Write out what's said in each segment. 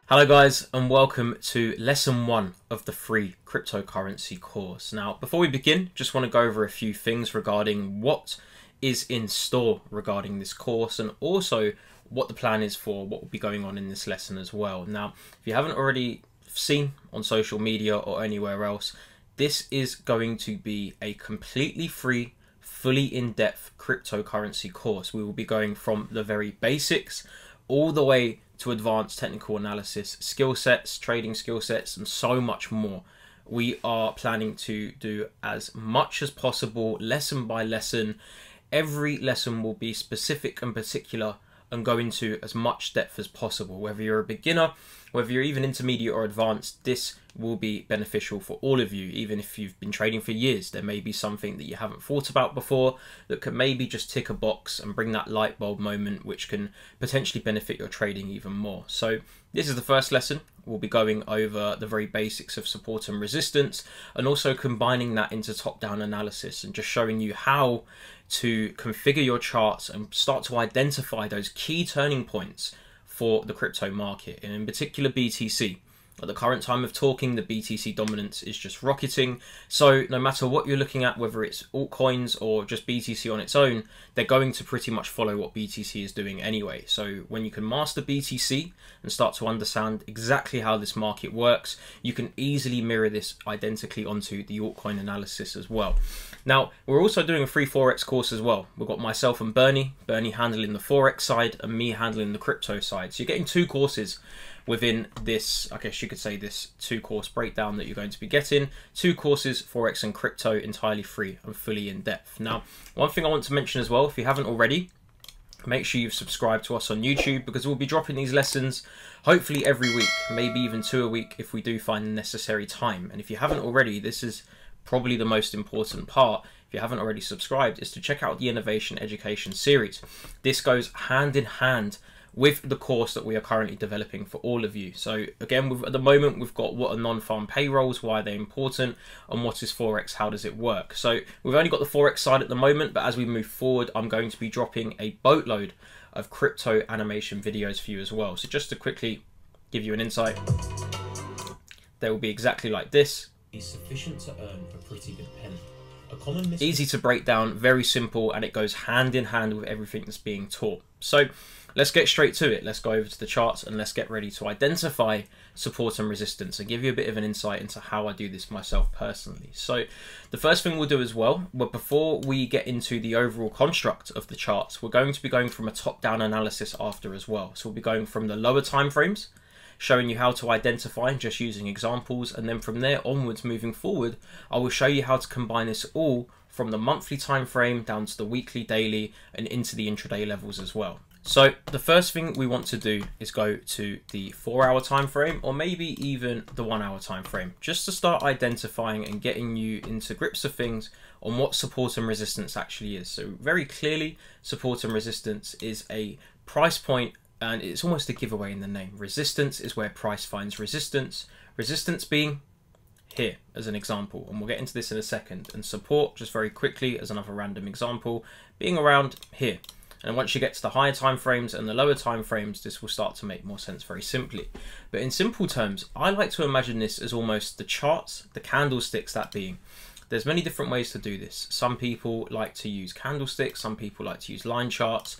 Hello guys, and welcome to lesson 1 of the free cryptocurrency course. Now, before we begin, just want to go over a few things regarding what is in store regarding this course, and also what the plan is for what will be going on in this lesson as well. Now, if you haven't already seen on social media or anywhere else, this is going to be a completely free, fully in-depth cryptocurrency course. We will be going from the very basics all the way to advanced technical analysis, skill sets, trading skill sets, and so much more. We are planning to do as much as possible, lesson by lesson. Every lesson will be specific and particular and go into as much depth as possible. Whether you're a beginner, whether you're even intermediate or advanced, this will be beneficial for all of you. Even if you've been trading for years, there may be something that you haven't thought about before that could maybe just tick a box and bring that light bulb moment, which can potentially benefit your trading even more. So this is the first lesson. We'll be going over the very basics of support and resistance, and also combining that into top-down analysis and just showing you how to configure your charts and start to identify those key turning points for the crypto market, and in particular BTC. At the current time of talking, the BTC dominance is just rocketing. So no matter what you're looking at, whether it's altcoins or just BTC on its own, they're going to pretty much follow what BTC is doing anyway. So when you can master BTC and start to understand exactly how this market works, you can easily mirror this identically onto the altcoin analysis as well. Now, we're also doing a free Forex course as well. We've got myself and Bernie handling the Forex side and me handling the crypto side. So you're getting two courses within this, I guess you could say, this 2-course breakdown that you're going to be getting. 2 courses, Forex and crypto, entirely free and fully in depth. Now, one thing I want to mention as well, if you haven't already, make sure you've subscribed to us on YouTube, because we'll be dropping these lessons hopefully every week, maybe even 2 a week if we do find the necessary time. And if you haven't already, this is probably the most important part. If you haven't already subscribed, is to check out the Innovation Education series. This goes hand in hand with the course that we are currently developing for all of you. So again, at the moment, we've got what are non-farm payrolls, why they're important, and what is Forex, how does it work. So we've only got the Forex side at the moment, but as we move forward, I'm going to be dropping a boatload of crypto animation videos for you as well. So just to quickly give you an insight, they will be exactly like this. Is sufficient to earn a pretty good penny. A common Easy to break down, very simple, and it goes hand in hand with everything that's being taught. So let's get straight to it. Let's go over to the charts and let's get ready to identify support and resistance and give you a bit of an insight into how I do this myself personally. So the first thing we'll do as well, but before we get into the overall construct of the charts, we're going to be going from a top-down analysis after as well. So we'll be going from the lower time frames, showing you how to identify just using examples, and then from there onwards moving forward, I will show you how to combine this all from the monthly time frame down to the weekly, daily, and into the intraday levels as well. So the first thing we want to do is go to the 4-hour time frame, or maybe even the 1-hour time frame, just to start identifying and getting you into grips of things on what support and resistance actually is. So very clearly, support and resistance is a price point, and it's almost a giveaway in the name. Resistance is where price finds resistance. Resistance being here as an example, and we'll get into this in a second. And support, just very quickly as another random example, being around here. And once you get to the higher time frames and the lower time frames, this will start to make more sense very simply. But in simple terms, I like to imagine this as almost the charts, the candlesticks that being. There's many different ways to do this. Some people like to use candlesticks, some people like to use line charts.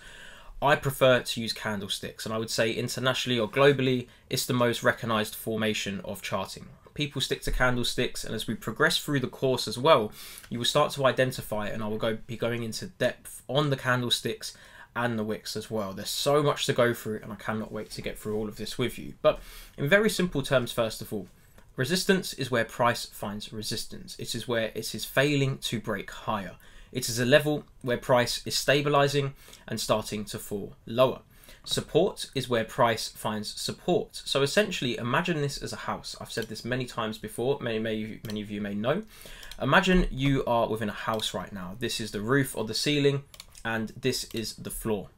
I prefer to use candlesticks, and I would say internationally or globally, it's the most recognized formation of charting. People stick to candlesticks, and as we progress through the course as well, you will start to identify, and I will be going into depth on the candlesticks and the wicks as well. There's so much to go through, and I cannot wait to get through all of this with you. But in very simple terms, first of all, resistance is where price finds resistance. It is where it is failing to break higher. It is a level where price is stabilizing and starting to fall lower. Support is where price finds support. So essentially, imagine this as a house. I've said this many times before, many of you may know. Imagine you are within a house right now. This is the roof or the ceiling, and this is the floor.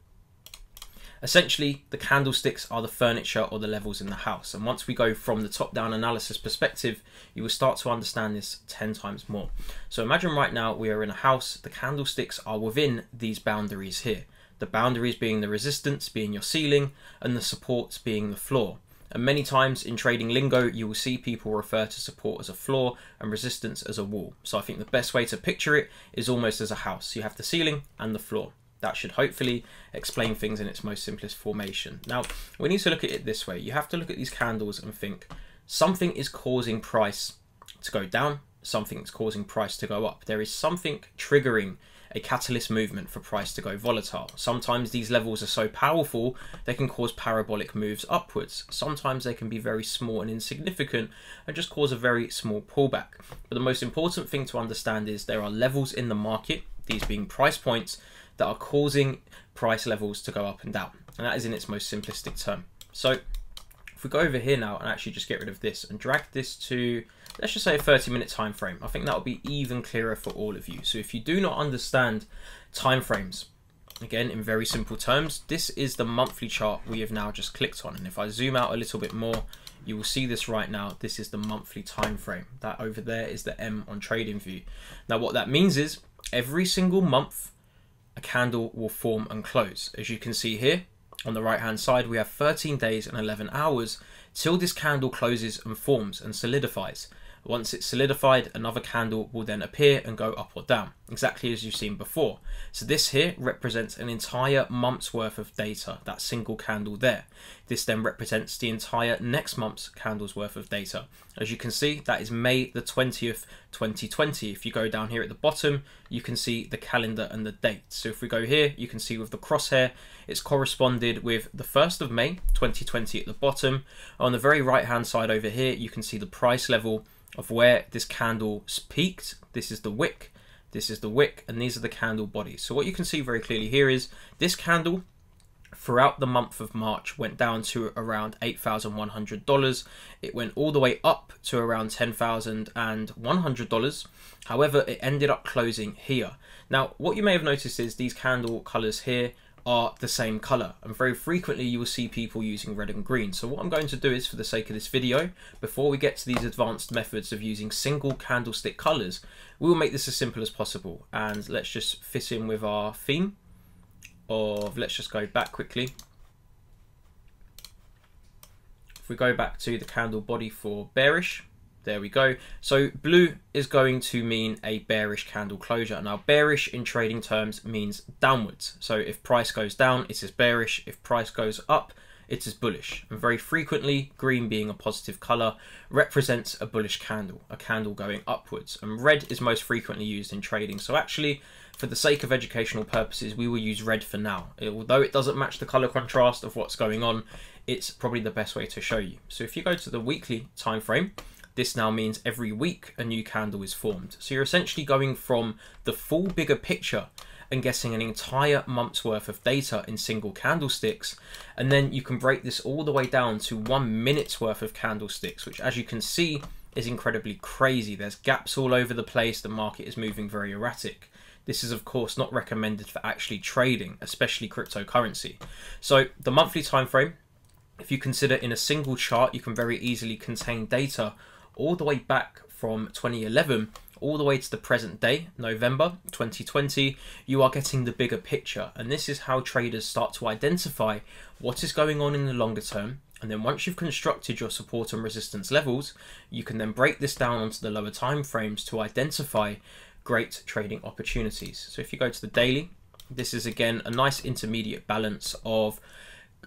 Essentially, the candlesticks are the furniture or the levels in the house. And once we go from the top-down analysis perspective, you will start to understand this 10 times more. So imagine right now we are in a house. The candlesticks are within these boundaries here. The boundaries being the resistance, being your ceiling, and the supports being the floor. And many times in trading lingo, you will see people refer to support as a floor and resistance as a wall. So I think the best way to picture it is almost as a house. You have the ceiling and the floor. That should hopefully explain things in its most simplest formation. Now, we need to look at it this way. You have to look at these candles and think something is causing price to go down, something is causing price to go up. There is something triggering a catalyst movement for price to go volatile. Sometimes these levels are so powerful they can cause parabolic moves upwards. Sometimes they can be very small and insignificant and just cause a very small pullback. But the most important thing to understand is there are levels in the market, these being price points, that are causing price levels to go up and down. And that is in its most simplistic term. So if we go over here now and actually just get rid of this and drag this to, let's just say a 30-minute time frame, I think that will be even clearer for all of you. So if you do not understand time frames, again, in very simple terms, this is the monthly chart we have now just clicked on. And if I zoom out a little bit more, you will see this right now. This is the monthly time frame. That over there is the M on TradingView. Now what that means is every single month, a candle will form and close. As you can see here, on the right hand side, we have 13 days and 11 hours till this candle closes and forms and solidifies. Once it's solidified, another candle will then appear and go up or down, exactly as you've seen before. So this here represents an entire month's worth of data, that single candle there. This then represents the entire next month's candles worth of data. As you can see, that is May the 20th, 2020. If you go down here at the bottom, you can see the calendar and the date. So if we go here, you can see with the crosshair, it's corresponded with the 1st of May, 2020 at the bottom. On the very right hand side over here, you can see the price level of where this candle peaked. This is the wick, this is the wick, and these are the candle bodies. So what you can see very clearly here is this candle throughout the month of March went down to around $8,100. It went all the way up to around $10,100. However, it ended up closing here. Now, what you may have noticed is these candle colors here are the same color, and very frequently you will see people using red and green. So what I'm going to do is, for the sake of this video, before we get to these advanced methods of using single candlestick colors, we will make this as simple as possible. And let's just fit in with our theme of, let's just go back quickly. If we go back to the candle body for bearish, there we go. So blue is going to mean a bearish candle closure. Now bearish in trading terms means downwards. So if price goes down, it is bearish. If price goes up, it is bullish. And very frequently, green being a positive color represents a bullish candle, a candle going upwards. And red is most frequently used in trading. So actually, for the sake of educational purposes, we will use red for now. Although it doesn't match the color contrast of what's going on, it's probably the best way to show you. So if you go to the weekly time frame, this now means every week a new candle is formed. So you're essentially going from the full bigger picture and getting an entire month's worth of data in single candlesticks. And then you can break this all the way down to 1 minute's worth of candlesticks, which, as you can see, is incredibly crazy. There's gaps all over the place. The market is moving very erratic. This is, of course, not recommended for actually trading, especially cryptocurrency. So the monthly time frame, if you consider in a single chart, you can very easily contain data all the way back from 2011 all the way to the present day, November 2020. You are getting the bigger picture, and this is how traders start to identify what is going on in the longer term. And then once you've constructed your support and resistance levels, you can then break this down onto the lower time frames to identify great trading opportunities. So if you go to the daily, this is again a nice intermediate balance of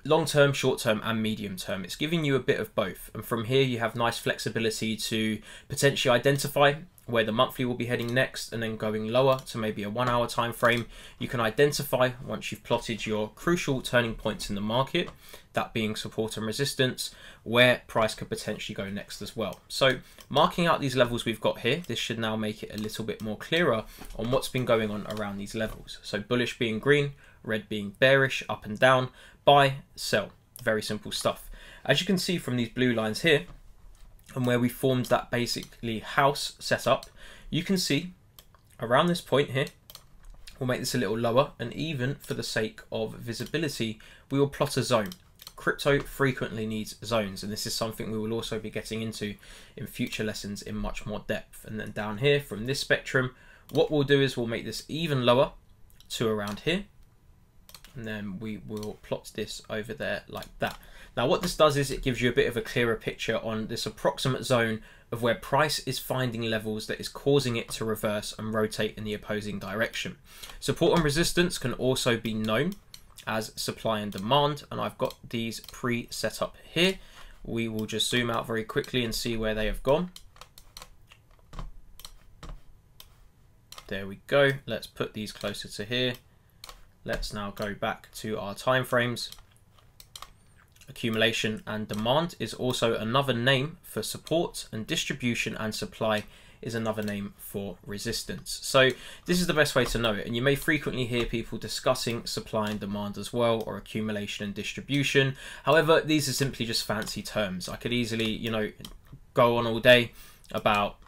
long-term, short-term and medium-term. It's giving you a bit of both, and from here you have nice flexibility to potentially identify where the monthly will be heading next, and then going lower to maybe a 1 hour time frame. You can identify, once you've plotted your crucial turning points in the market, that being support and resistance, where price could potentially go next as well. So marking out these levels we've got here, this should now make it a little bit more clearer on what's been going on around these levels. So bullish being green, red being bearish, up and down, buy, sell. Very simple stuff. As you can see from these blue lines here, and where we formed that basically house setup, you can see around this point here, we'll make this a little lower, and even for the sake of visibility, we will plot a zone. Crypto frequently needs zones, and this is something we will also be getting into in future lessons in much more depth. And then down here from this spectrum, what we'll do is we'll make this even lower to around here. and then we will plot this over there like that. Now what this does is it gives you a bit of a clearer picture on this approximate zone of where price is finding levels that is causing it to reverse and rotate in the opposing direction. Support and resistance can also be known as supply and demand, and I've got these pre-set up here. We will just zoom out very quickly and see where they have gone. There we go. Let's put these closer to here. Let's now go back to our time frames. Accumulation and demand is also another name for support, and distribution and supply is another name for resistance. So this is the best way to know it, and you may frequently hear people discussing supply and demand as well, or accumulation and distribution. However, these are simply just fancy terms. I could easily, you know, go on all day about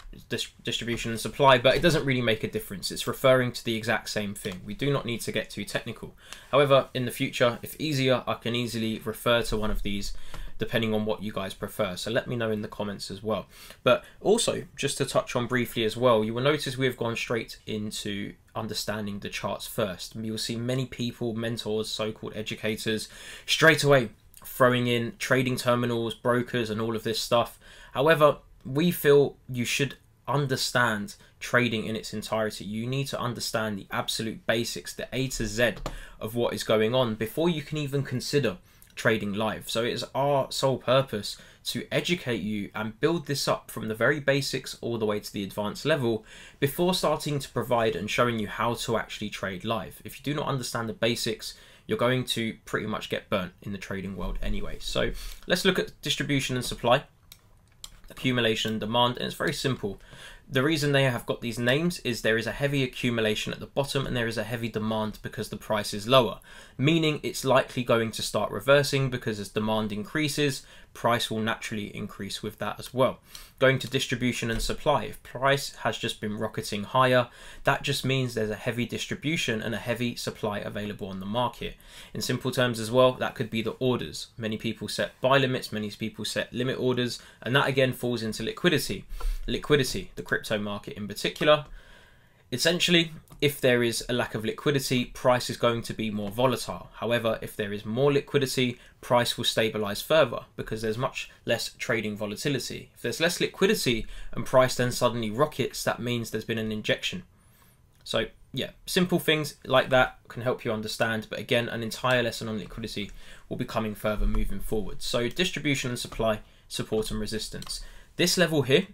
distribution and supply, but it doesn't really make a difference. It's referring to the exact same thing. We do not need to get too technical. However, in the future, if easier, I can easily refer to one of these depending on what you guys prefer. So let me know in the comments as well. But also, just to touch on briefly as well, you will notice we have gone straight into understanding the charts first. You will see many people, mentors, so-called educators, straight away throwing in trading terminals, brokers, and all of this stuff. However, we feel you should understand trading in its entirety. You need to understand the absolute basics, the A to Z of what is going on before you can even consider trading live. So it is our sole purpose to educate you and build this up from the very basics all the way to the advanced level before starting to provide and showing you how to actually trade live. If you do not understand the basics, you're going to pretty much get burnt in the trading world anyway. So let's look at distribution and supply, accumulation and demand, and it's very simple. The reason they have got these names is there is a heavy accumulation at the bottom and there is a heavy demand because the price is lower, meaning it's likely going to start reversing because as demand increases, price will naturally increase with that as well. Going to distribution and supply, if price has just been rocketing higher, that just means there's a heavy distribution and a heavy supply available on the market. In simple terms as well, that could be the orders. Many people set buy limits, many people set limit orders, and that again falls into liquidity. Liquidity, the crypto market in particular. Essentially, if there is a lack of liquidity, price is going to be more volatile. However, if there is more liquidity, price will stabilize further because there's much less trading volatility. If there's less liquidity and price then suddenly rockets, that means there's been an injection. So yeah, simple things like that can help you understand, but again, an entire lesson on liquidity will be coming further moving forward. So distribution and supply, support and resistance. This level here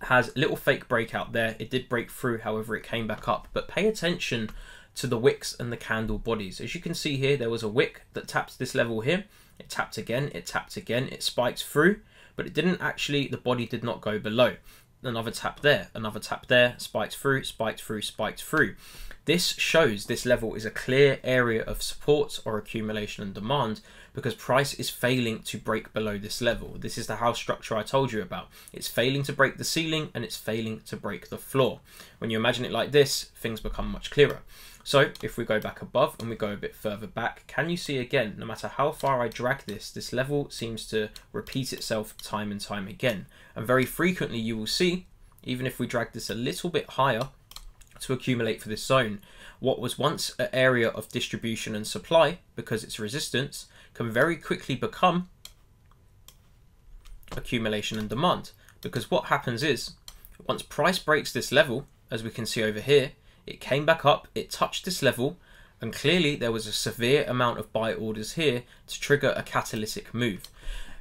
has a little fake breakout there. It did break through, however it came back up, but pay attention to the wicks and the candle bodies. As you can see here, there was a wick that tapped this level here. It tapped again, it spiked through, but it didn't actually, the body did not go below. Another tap there, spiked through, spiked through, spiked through. This shows this level is a clear area of support or accumulation and demand because price is failing to break below this level. This is the house structure I told you about. It's failing to break the ceiling and it's failing to break the floor. When you imagine it like this, things become much clearer. So if we go back above and we go a bit further back, can you see again, no matter how far I drag this, this level seems to repeat itself time and time again. And very frequently you will see, even if we drag this a little bit higher to accumulate for this zone, what was once an area of distribution and supply, because it's resistance, can very quickly become accumulation and demand. Because what happens is, once price breaks this level, as we can see over here, it came back up, it touched this level, and clearly there was a severe amount of buy orders here to trigger a catalytic move.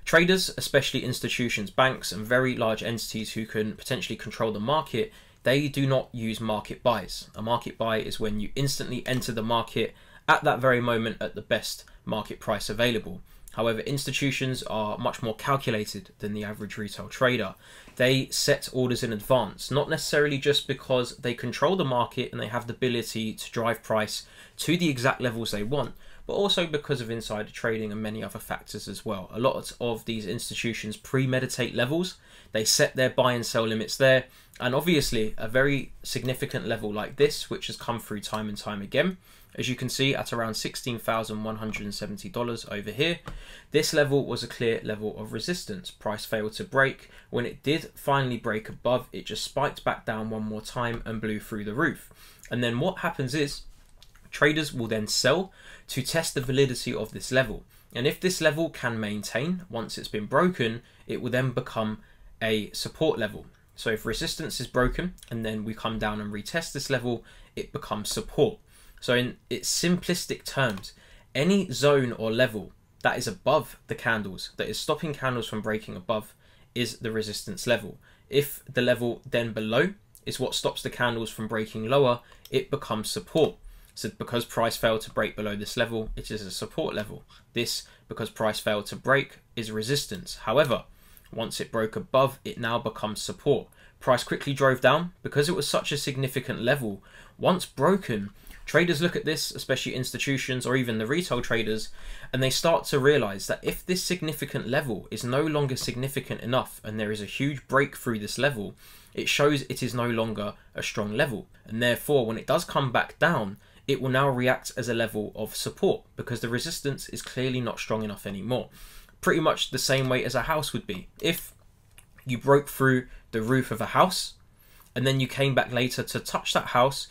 Traders, especially institutions, banks, and very large entities who can potentially control the market, they do not use market buys. A market buy is when you instantly enter the market at that very moment at the best market price available. However, institutions are much more calculated than the average retail trader. They set orders in advance, not necessarily just because they control the market and they have the ability to drive price to the exact levels they want, but also because of insider trading and many other factors as well. A lot of these institutions premeditate levels. They set their buy and sell limits there. And obviously a very significant level like this, which has come through time and time again, as you can see at around $16,170 over here, this level was a clear level of resistance. Price failed to break. When it did finally break above, it just spiked back down one more time and blew through the roof. And then what happens is, Traders will then sell to test the validity of this level. And if this level can maintain, once it's been broken, it will then become a support level. So if resistance is broken and then we come down and retest this level, it becomes support. So in its simplistic terms, any zone or level that is above the candles, that is stopping candles from breaking above, is the resistance level. If the level then below is what stops the candles from breaking lower, it becomes support. So because price failed to break below this level, it is a support level. This, because price failed to break, is resistance. However, once it broke above, it now becomes support. Price quickly drove down because it was such a significant level. Once broken, traders look at this, especially institutions or even the retail traders, and they start to realize that if this significant level is no longer significant enough and there is a huge break through this level, it shows it is no longer a strong level. And therefore, when it does come back down, it will now react as a level of support because the resistance is clearly not strong enough anymore. Pretty much the same way as a house would be. If you broke through the roof of a house and then you came back later to touch that house,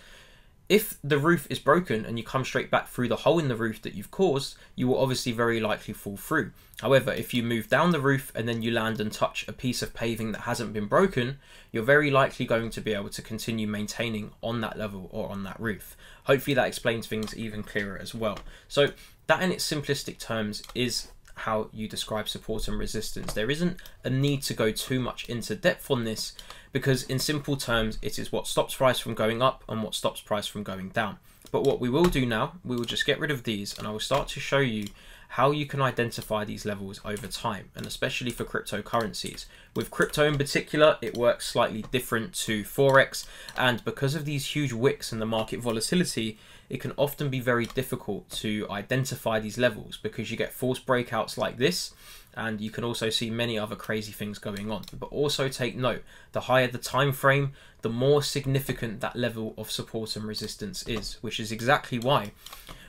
if the roof is broken and you come straight back through the hole in the roof that you've caused, you will obviously very likely fall through. However, if you move down the roof and then you land and touch a piece of paving that hasn't been broken, you're very likely going to be able to continue maintaining on that level or on that roof. Hopefully that explains things even clearer as well. So that in its simplistic terms is how you describe support and resistance. There isn't a need to go too much into depth on this because in simple terms, it is what stops price from going up and what stops price from going down. But what we will do now, we will just get rid of these and I will start to show you how you can identify these levels over time, and especially for cryptocurrencies. With crypto in particular, it works slightly different to Forex, and because of these huge wicks and the market volatility, it can often be very difficult to identify these levels because you get false breakouts like this, and you can also see many other crazy things going on. But also take note, the higher the time frame, the more significant that level of support and resistance is, which is exactly why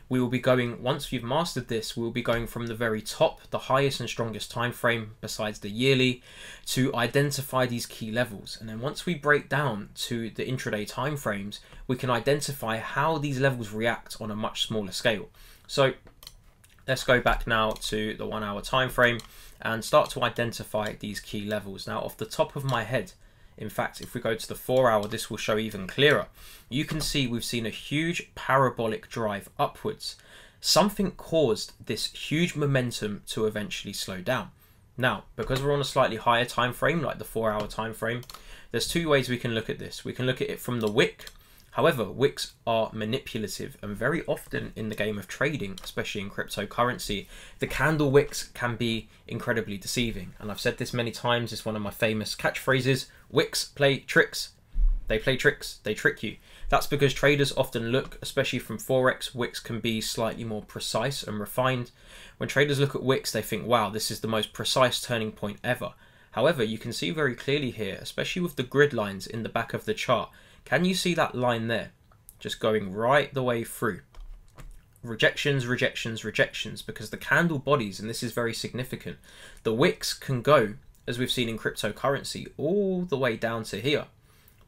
we will be going, once we've mastered this, we will be going from the very top, the highest and strongest time frame besides the yearly, to identify these key levels. And then once we break down to the intraday time frames, we can identify how these levels react on a much smaller scale. So let's go back now to the 1 hour time frame and start to identify these key levels. Now, off the top of my head, in fact, if we go to the 4 hour, this will show even clearer. You can see we've seen a huge parabolic drive upwards. Something caused this huge momentum to eventually slow down. Now, because we're on a slightly higher time frame, like the 4 hour time frame, there's two ways we can look at this. We can look at it from the wick. However, wicks are manipulative, and very often in the game of trading, especially in cryptocurrency, the candle wicks can be incredibly deceiving. And I've said this many times, it's one of my famous catchphrases: wicks play tricks. They play tricks, they trick you. That's because traders often look, especially from Forex, wicks can be slightly more precise and refined. When traders look at wicks, they think, wow, this is the most precise turning point ever. However, you can see very clearly here, especially with the grid lines in the back of the chart, can you see that line there? Just going right the way through. Rejections, rejections, rejections, because the candle bodies, and this is very significant, the wicks can go, as we've seen in cryptocurrency, all the way down to here.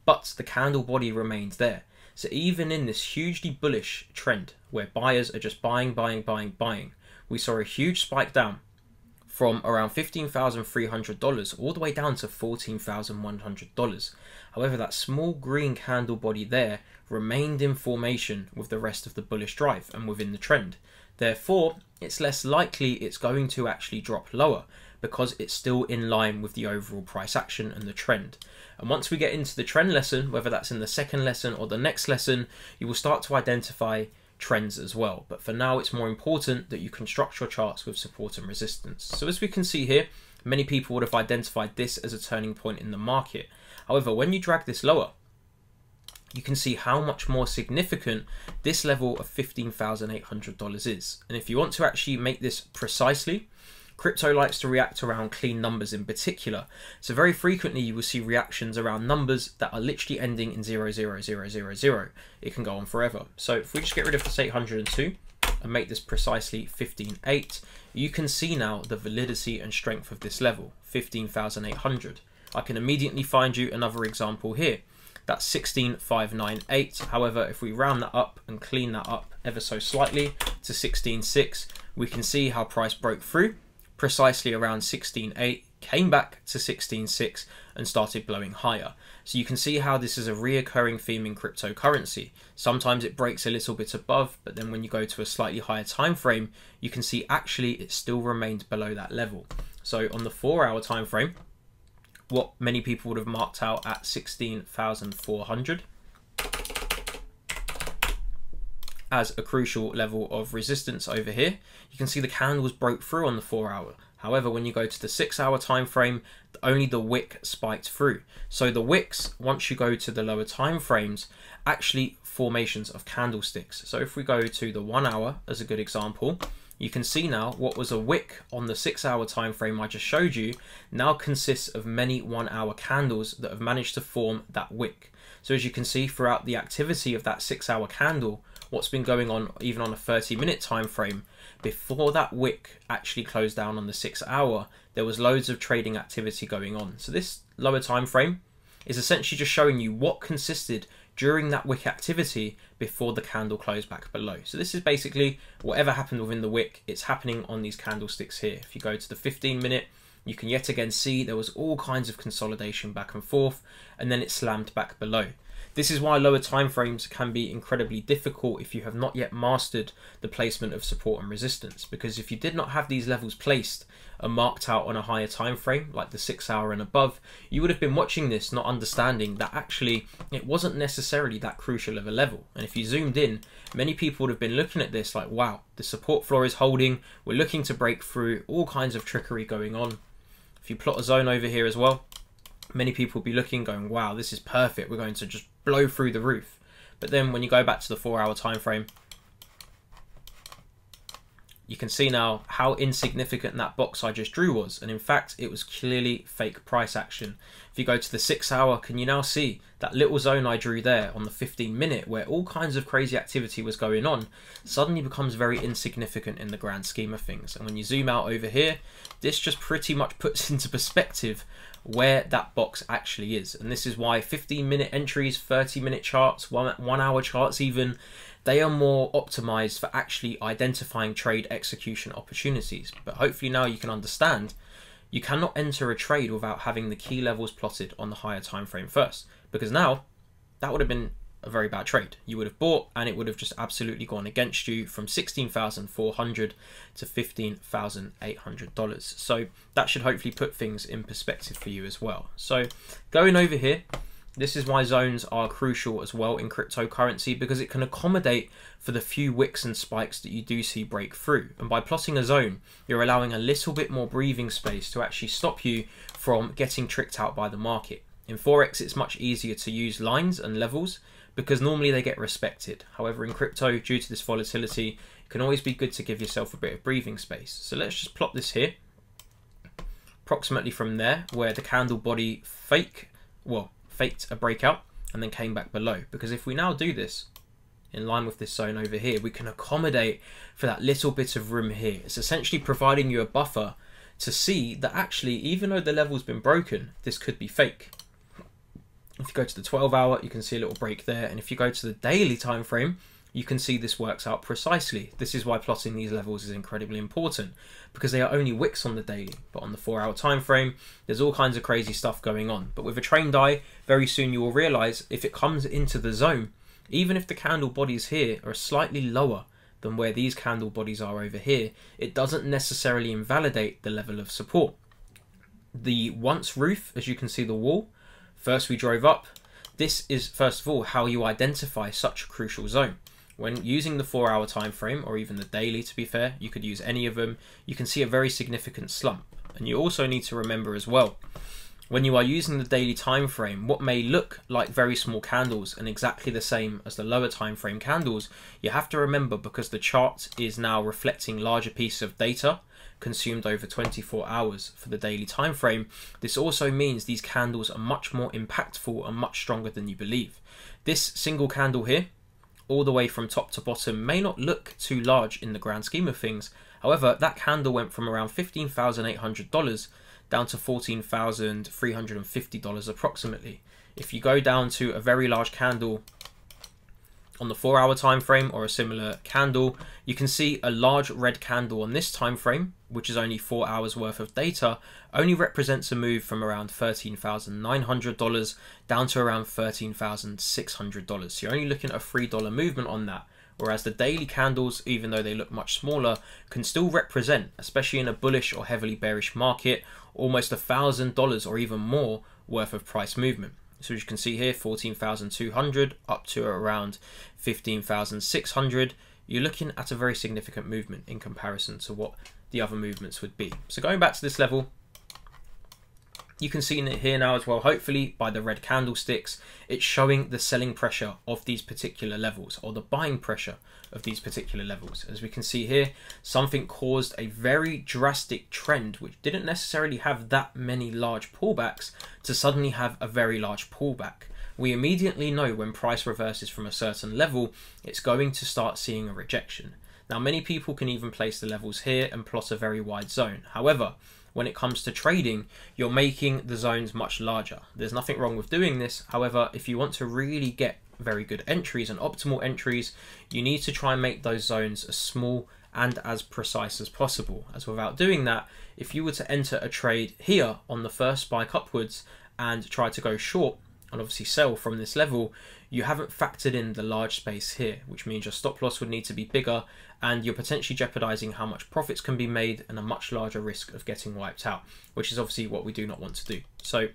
But the candle body remains there. So even in this hugely bullish trend, where buyers are just buying, buying, buying, buying, we saw a huge spike down from around $15,300 all the way down to $14,100. However, that small green candle body there remained in formation with the rest of the bullish drive and within the trend. Therefore, it's less likely it's going to actually drop lower because it's still in line with the overall price action and the trend. And once we get into the trend lesson, whether that's in the second lesson or the next lesson, you will start to identify trends as well. But for now, it's more important that you construct your charts with support and resistance. So as we can see here, many people would have identified this as a turning point in the market. However, when you drag this lower, you can see how much more significant this level of $15,800 is. And if you want to actually make this precisely, crypto likes to react around clean numbers in particular. So very frequently you will see reactions around numbers that are literally ending in 00000. It can go on forever. So if we just get rid of this 802 and make this precisely 15.8, you can see now the validity and strength of this level, 15,800. I can immediately find you another example here. That's 16,598. However, if we round that up and clean that up ever so slightly to 16.6, we can see how price broke through precisely around 16.8, came back to 16.6 and started blowing higher. So you can see how this is a reoccurring theme in cryptocurrency. Sometimes it breaks a little bit above, but then when you go to a slightly higher time frame, you can see actually it still remained below that level. So on the 4-hour time frame, what many people would have marked out at 16,400 as a crucial level of resistance over here. You can see the candles broke through on the 4-hour. However, when you go to the 6-hour time frame, only the wick spiked through. So the wicks, once you go to the lower time frames, actually formations of candlesticks. So if we go to the 1 hour as a good example, you can see now what was a wick on the 6-hour time frame I just showed you now consists of many 1-hour candles that have managed to form that wick. So as you can see throughout the activity of that 6-hour candle, what's been going on even on a 30-minute time frame, before that wick actually closed down on the 6-hour, there was loads of trading activity going on. So this lower time frame is essentially just showing you what consisted during that wick activity before the candle closed back below. So this is basically whatever happened within the wick, it's happening on these candlesticks here. If you go to the 15-minute, you can yet again see there was all kinds of consolidation back and forth, and then it slammed back below. This is why lower time frames can be incredibly difficult if you have not yet mastered the placement of support and resistance, because if you did not have these levels placed and marked out on a higher time frame like the 6-hour and above, you would have been watching this not understanding that actually it wasn't necessarily that crucial of a level. And if you zoomed in, many people would have been looking at this like, wow, the support floor is holding, we're looking to break through, all kinds of trickery going on. If you plot a zone over here as well, many people will be looking going, wow, this is perfect, we're going to just blow through the roof. But then when you go back to the 4-hour time frame, you can see now how insignificant that box I just drew was, and in fact it was clearly fake price action. If you go to the 6-hour, can you now see that little zone I drew there on the 15-minute where all kinds of crazy activity was going on suddenly becomes very insignificant in the grand scheme of things. And when you zoom out over here, this just pretty much puts into perspective where that box actually is. And this is why 15-minute entries, 30-minute charts, 1 hour charts even, they are more optimized for actually identifying trade execution opportunities. But hopefully now you can understand you cannot enter a trade without having the key levels plotted on the higher time frame first, because now that would have been a very bad trade. You would have bought and it would have just absolutely gone against you from $16,400 to $15,800. So that should hopefully put things in perspective for you as well. So going over here, this is why zones are crucial as well in cryptocurrency, because it can accommodate for the few wicks and spikes that you do see break through. And by plotting a zone, you're allowing a little bit more breathing space to actually stop you from getting tricked out by the market. In Forex, it's much easier to use lines and levels because normally they get respected. However, in crypto, due to this volatility, it can always be good to give yourself a bit of breathing space. So let's just plot this here, approximately from there, where the candle body faked a breakout and then came back below. Because if we now do this in line with this zone over here, we can accommodate for that little bit of room here. It's essentially providing you a buffer to see that actually, even though the level's been broken, this could be fake. If you go to the 12-hour, you can see a little break there. And if you go to the daily time frame, you can see this works out precisely. This is why plotting these levels is incredibly important, because they are only wicks on the daily. But on the 4-hour time frame, there's all kinds of crazy stuff going on. But with a trained eye, very soon you will realize if it comes into the zone, even if the candle bodies here are slightly lower than where these candle bodies are over here, it doesn't necessarily invalidate the level of support. The once roof, as you can see the wall, first we drove up. This is first of all how you identify such a crucial zone. When using the 4-hour time frame, or even the daily to be fair, you could use any of them, you can see a very significant slump. And you also need to remember as well, when you are using the daily time frame, what may look like very small candles and exactly the same as the lower time frame candles, you have to remember, because the chart is now reflecting larger pieces of data consumed over 24 hours for the daily time frame, this also means these candles are much more impactful and much stronger than you believe. This single candle here, all the way from top to bottom, may not look too large in the grand scheme of things. However, that candle went from around $15,800 down to $14,350 approximately. If you go down to a very large candle on the 4-hour time frame or a similar candle, you can see a large red candle on this time frame, which is only 4 hours worth of data, only represents a move from around $13,900 down to around $13,600. So you're only looking at a $3 movement on that. Whereas the daily candles, even though they look much smaller, can still represent, especially in a bullish or heavily bearish market, almost $1,000 or even more worth of price movement. So as you can see here, 14,200 up to around 15,600. You're looking at a very significant movement in comparison to what the other movements would be. So going back to this level, you can see it here now as well, hopefully by the red candlesticks, it's showing the selling pressure of these particular levels, or the buying pressure of these particular levels. As we can see here, something caused a very drastic trend, which didn't necessarily have that many large pullbacks, to suddenly have a very large pullback. We immediately know when price reverses from a certain level, it's going to start seeing a rejection. Now, many people can even place the levels here and plot a very wide zone. However, when it comes to trading, you're making the zones much larger. There's nothing wrong with doing this. However, if you want to really get very good entries and optimal entries, you need to try and make those zones as small and as precise as possible. As without doing that, if you were to enter a trade here on the first spike upwards and try to go short and obviously sell from this level, you haven't factored in the large space here, which means your stop loss would need to be bigger, and you're potentially jeopardizing how much profits can be made and a much larger risk of getting wiped out, which is obviously what we do not want to do. So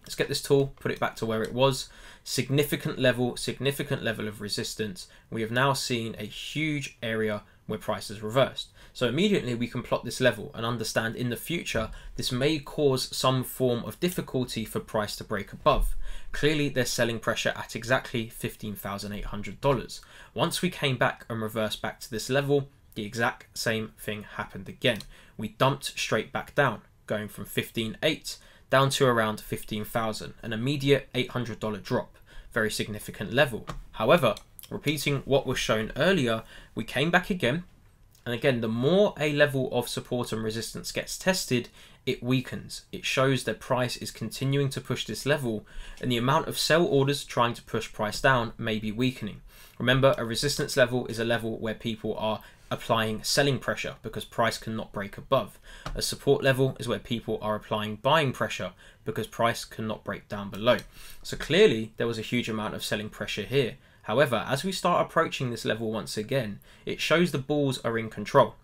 let's get this tool, put it back to where it was. Significant level of resistance. We have now seen a huge area where price has reversed. So immediately we can plot this level and understand in the future this may cause some form of difficulty for price to break above. Clearly there's selling pressure at exactly $15,800. Once we came back and reversed back to this level, the exact same thing happened again. We dumped straight back down, going from 15,800 down to around 15,000, an immediate $800 drop, very significant level. However, repeating what was shown earlier, we came back again, and again, the more a level of support and resistance gets tested, it weakens. It shows that price is continuing to push this level, and the amount of sell orders trying to push price down may be weakening. Remember, a resistance level is a level where people are applying selling pressure because price cannot break above. A support level is where people are applying buying pressure because price cannot break down below. So clearly there was a huge amount of selling pressure here. However, as we start approaching this level once again, it shows the bulls are in control.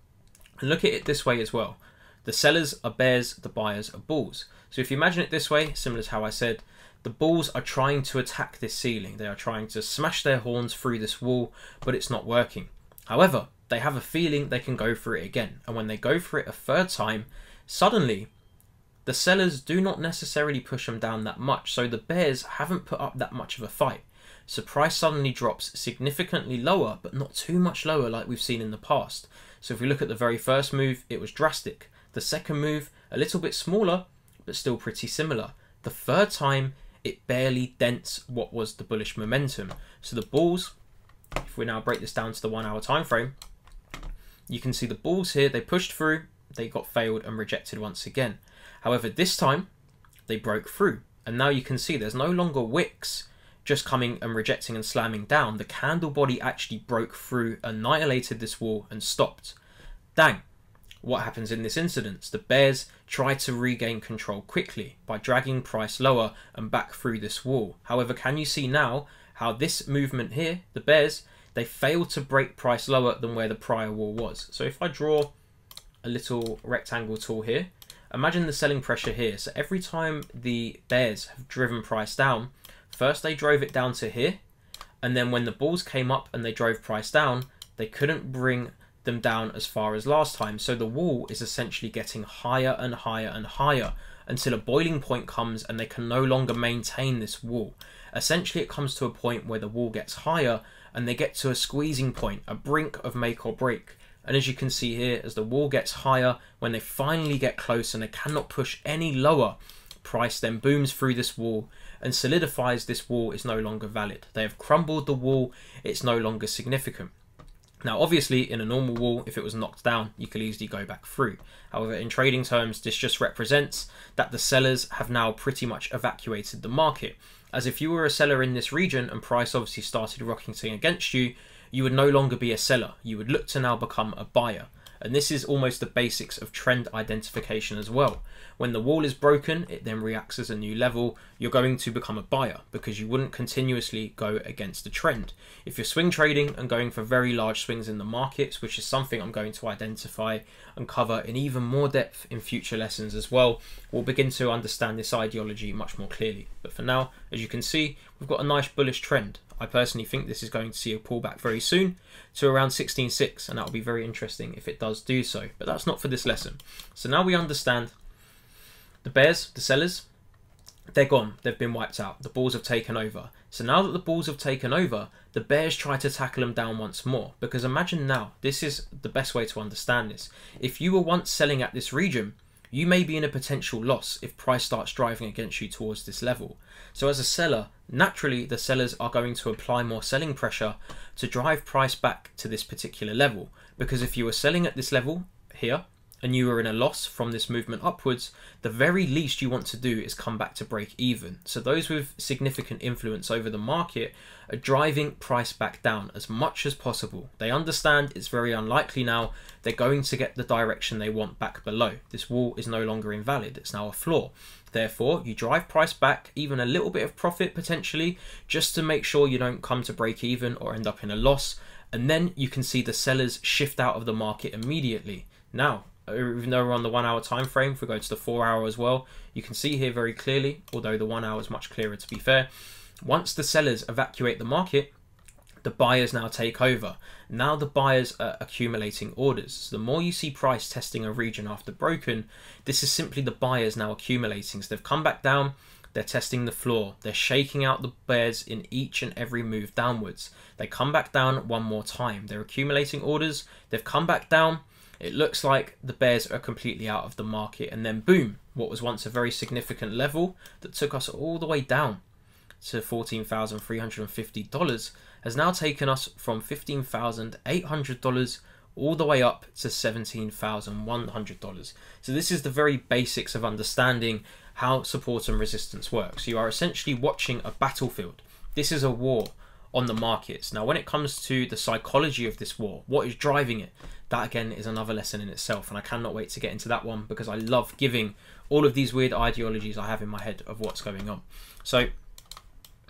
And look at it this way as well. The sellers are bears, the buyers are bulls. So if you imagine it this way, similar to how I said, the bulls are trying to attack this ceiling. They are trying to smash their horns through this wall, but it's not working. However, they have a feeling they can go for it again. And when they go for it a third time, suddenly the sellers do not necessarily push them down that much. So the bears haven't put up that much of a fight. So price suddenly drops significantly lower, but not too much lower like we've seen in the past. So if we look at the very first move, it was drastic. The second move, a little bit smaller, but still pretty similar. The third time, it barely dents what was the bullish momentum. So the bulls, if we now break this down to the 1 hour time frame, you can see the bulls here, they pushed through, they got failed and rejected once again. However, this time they broke through, and now you can see there's no longer wicks just coming and rejecting and slamming down. The candle body actually broke through, annihilated this wall and stopped. Dang. What happens in this instance? The bears try to regain control quickly by dragging price lower and back through this wall. However, can you see now how this movement here, the bears, they failed to break price lower than where the prior wall was. So if I draw a little rectangle tool here, imagine the selling pressure here. So every time the bears have driven price down, first they drove it down to here, and then when the bulls came up and they drove price down, they couldn't bring them down as far as last time. So the wall is essentially getting higher and higher and higher until a boiling point comes and they can no longer maintain this wall. Essentially it comes to a point where the wall gets higher and they get to a squeezing point, a brink of make or break. And as you can see here, as the wall gets higher, when they finally get close and they cannot push any lower, price then booms through this wall and solidifies this wall is no longer valid. They have crumbled the wall, it's no longer significant. Now obviously in a normal wall, if it was knocked down, you could easily go back through. However, in trading terms, this just represents that the sellers have now pretty much evacuated the market. As if you were a seller in this region and price obviously started rocketing against you, you would no longer be a seller. You would look to now become a buyer. And this is almost the basics of trend identification as well. When the wall is broken, it then reacts as a new level. You're going to become a buyer because you wouldn't continuously go against the trend. If you're swing trading and going for very large swings in the markets, which is something I'm going to identify and cover in even more depth in future lessons as well, we'll begin to understand this ideology much more clearly. But for now, as you can see, we've got a nice bullish trend. I personally think this is going to see a pullback very soon to around 16.6, and that will be very interesting if it does do so. But that's not for this lesson. So now we understand the bears, the sellers, they're gone. They've been wiped out. The bulls have taken over. So now that the bulls have taken over, the bears try to tackle them down once more. Because imagine now, this is the best way to understand this. If you were once selling at this region, you may be in a potential loss if price starts driving against you towards this level. So as a seller, naturally the sellers are going to apply more selling pressure to drive price back to this particular level. Because if you were selling at this level here and you were in a loss from this movement upwards, the very least you want to do is come back to break even. So those with significant influence over the market are driving price back down as much as possible. They understand it's very unlikely now they're going to get the direction they want back below. This wall is no longer invalid, it's now a floor. Therefore, you drive price back, even a little bit of profit potentially, just to make sure you don't come to break even or end up in a loss. And then you can see the sellers shift out of the market immediately. Now, even though we're on the 1 hour time frame, if we go to the 4 hour as well, you can see here very clearly, although the 1 hour is much clearer to be fair, once the sellers evacuate the market, the buyers now take over. Now the buyers are accumulating orders. So the more you see price testing a region after broken, this is simply the buyers now accumulating. So they've come back down, they're testing the floor, they're shaking out the bears in each and every move downwards. They come back down one more time, they're accumulating orders, they've come back down. It looks like the bears are completely out of the market, and then boom, what was once a very significant level that took us all the way down to $14,350 has now taken us from $15,800 all the way up to $17,100. So this is the very basics of understanding how support and resistance works. You are essentially watching a battlefield. This is a war on the markets. Now, when it comes to the psychology of this war, what is driving it, that again is another lesson in itself, and I cannot wait to get into that one because I love giving all of these weird ideologies I have in my head of what's going on. So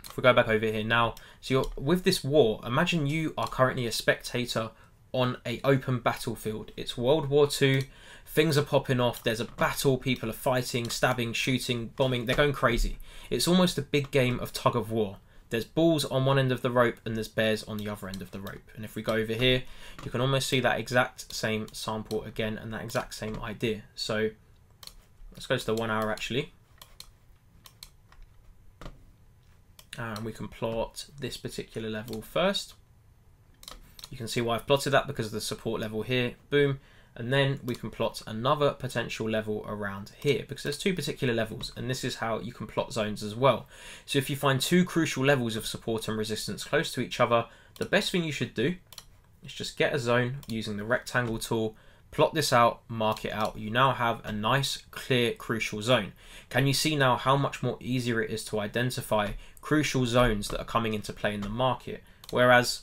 if we go back over here now, so you're with this war, imagine you are currently a spectator on an open battlefield. It's World War II, things are popping off, there's a battle, people are fighting, stabbing, shooting, bombing, they're going crazy. It's almost a big game of tug of war. There's bulls on one end of the rope and there's bears on the other end of the rope. And if we go over here, you can almost see that exact same sample again and that exact same idea. So let's go to the 1 hour actually. And we can plot this particular level first. You can see why I've plotted that because of the support level here, boom. And then we can plot another potential level around here because there's two particular levels, and this is how you can plot zones as well. So if you find two crucial levels of support and resistance close to each other, the best thing you should do is just get a zone using the rectangle tool, plot this out, mark it out. You now have a nice, clear, crucial zone. Can you see now how much more easier it is to identify crucial zones that are coming into play in the market? Whereas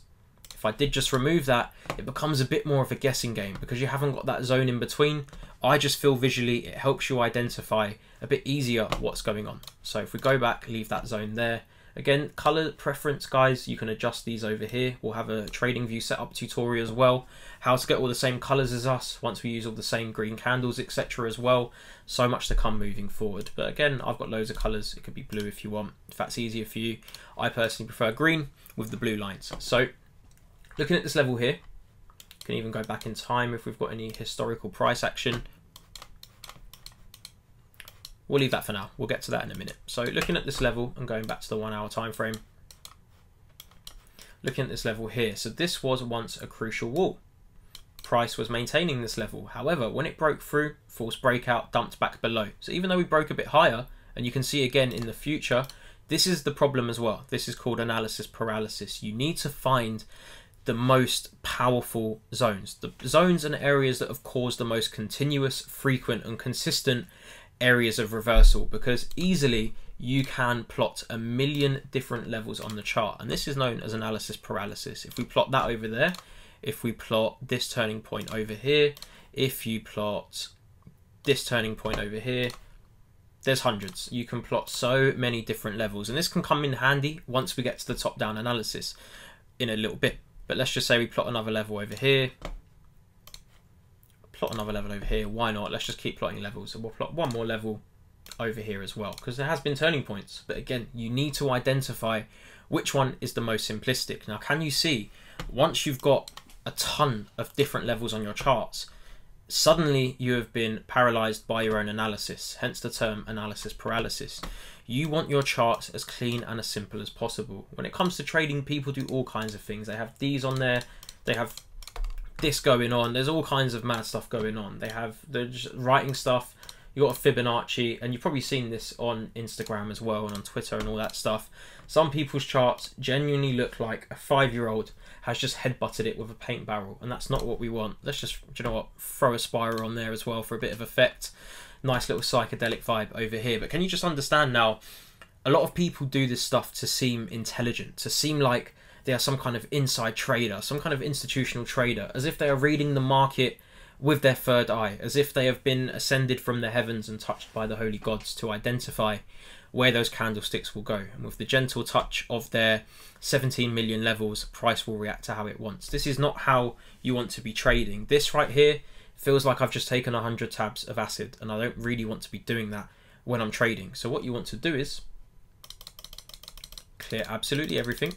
if I did just remove that, it becomes a bit more of a guessing game because you haven't got that zone in between. I just feel visually it helps you identify a bit easier what's going on. So if we go back, leave that zone there. Again, color preference, guys, you can adjust these over here. We'll have a trading view setup tutorial as well. How to get all the same colors as us once we use all the same green candles, etc. as well. So much to come moving forward. But again, I've got loads of colors. It could be blue if you want, if that's easier for you. I personally prefer green with the blue lines. So looking at this level here, you can even go back in time if we've got any historical price action. We'll leave that for now. We'll get to that in a minute. So looking at this level and going back to the 1 hour time frame, looking at this level here. So this was once a crucial wall. Price was maintaining this level. However, when it broke through, false breakout, dumped back below. So even though we broke a bit higher, and you can see again in the future, this is the problem as well. This is called analysis paralysis. You need to find the most powerful zones, the zones and areas that have caused the most continuous, frequent and consistent areas of reversal, because easily you can plot a million different levels on the chart, and this is known as analysis paralysis. If we plot that over there, if we plot this turning point over here, if you plot this turning point over here, there's hundreds. You can plot so many different levels, and this can come in handy once we get to the top-down analysis in a little bit. But let's just say we plot another level over here, plot another level over here. Why not? Let's just keep plotting levels. So we'll plot one more level over here as well, because there has been turning points. But again, you need to identify which one is the most simplistic. Now, can you see, once you've got a ton of different levels on your charts, suddenly you have been paralyzed by your own analysis, hence the term analysis paralysis. You want your charts as clean and as simple as possible. When it comes to trading, people do all kinds of things. They have these on there, they have this going on, there's all kinds of mad stuff going on. They're just writing stuff. You got a Fibonacci, and you've probably seen this on Instagram as well and on Twitter and all that stuff. Some people's charts genuinely look like a 5-year-old has just headbutted it with a paint barrel, and that's not what we want. Let's just, do you know what, throw a spiral on there as well for a bit of effect. Nice little psychedelic vibe over here. But can you just understand now, a lot of people do this stuff to seem intelligent, to seem like they are some kind of inside trader, some kind of institutional trader, as if they are reading the market with their third eye, as if they have been ascended from the heavens and touched by the holy gods to identify where those candlesticks will go. And with the gentle touch of their 17 million levels, price will react to how it wants. This is not how you want to be trading. This right here feels like I've just taken 100 tabs of acid, and I don't really want to be doing that when I'm trading. So what you want to do is clear absolutely everything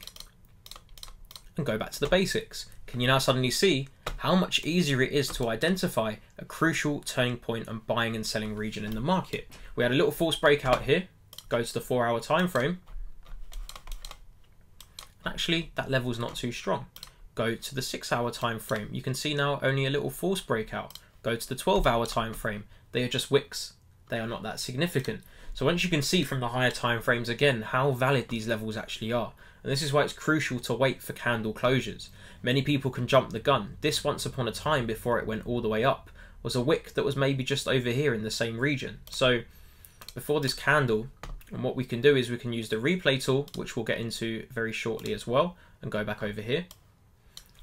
and go back to the basics. Can you now suddenly see how much easier it is to identify a crucial turning point and buying and selling region in the market? We had a little false breakout here, go to the 4-hour time frame. Actually, that level's not too strong. Go to the 6-hour time frame. You can see now only a little false breakout. Go to the 12-hour time frame. They are just wicks. They are not that significant. So once you can see from the higher time frames again how valid these levels actually are. And this is why it's crucial to wait for candle closures. Many people can jump the gun. This, once upon a time, before it went all the way up, was a wick that was maybe just over here in the same region. So before this candle, and what we can do is we can use the replay tool, which we'll get into very shortly as well, and go back over here.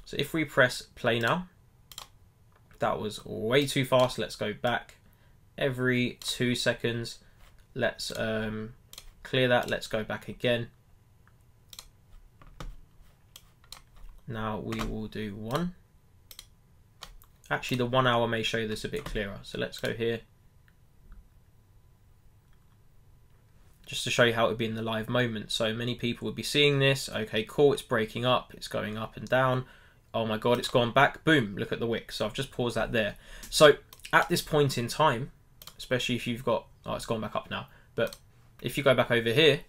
So if we press play now, that was way too fast. Let's go back every 2 seconds. Let's clear that. Let's go back again. Now we will do 1. Actually, the 1 hour may show this a bit clearer. So let's go here. Just to show you how it would be in the live moment. So many people would be seeing this. Okay, cool, it's breaking up. It's going up and down. Oh my God, it's gone back. Boom, look at the wick. So I've just paused that there. So at this point in time, especially if you've got, oh, it's gone back up now. But if you go back over here,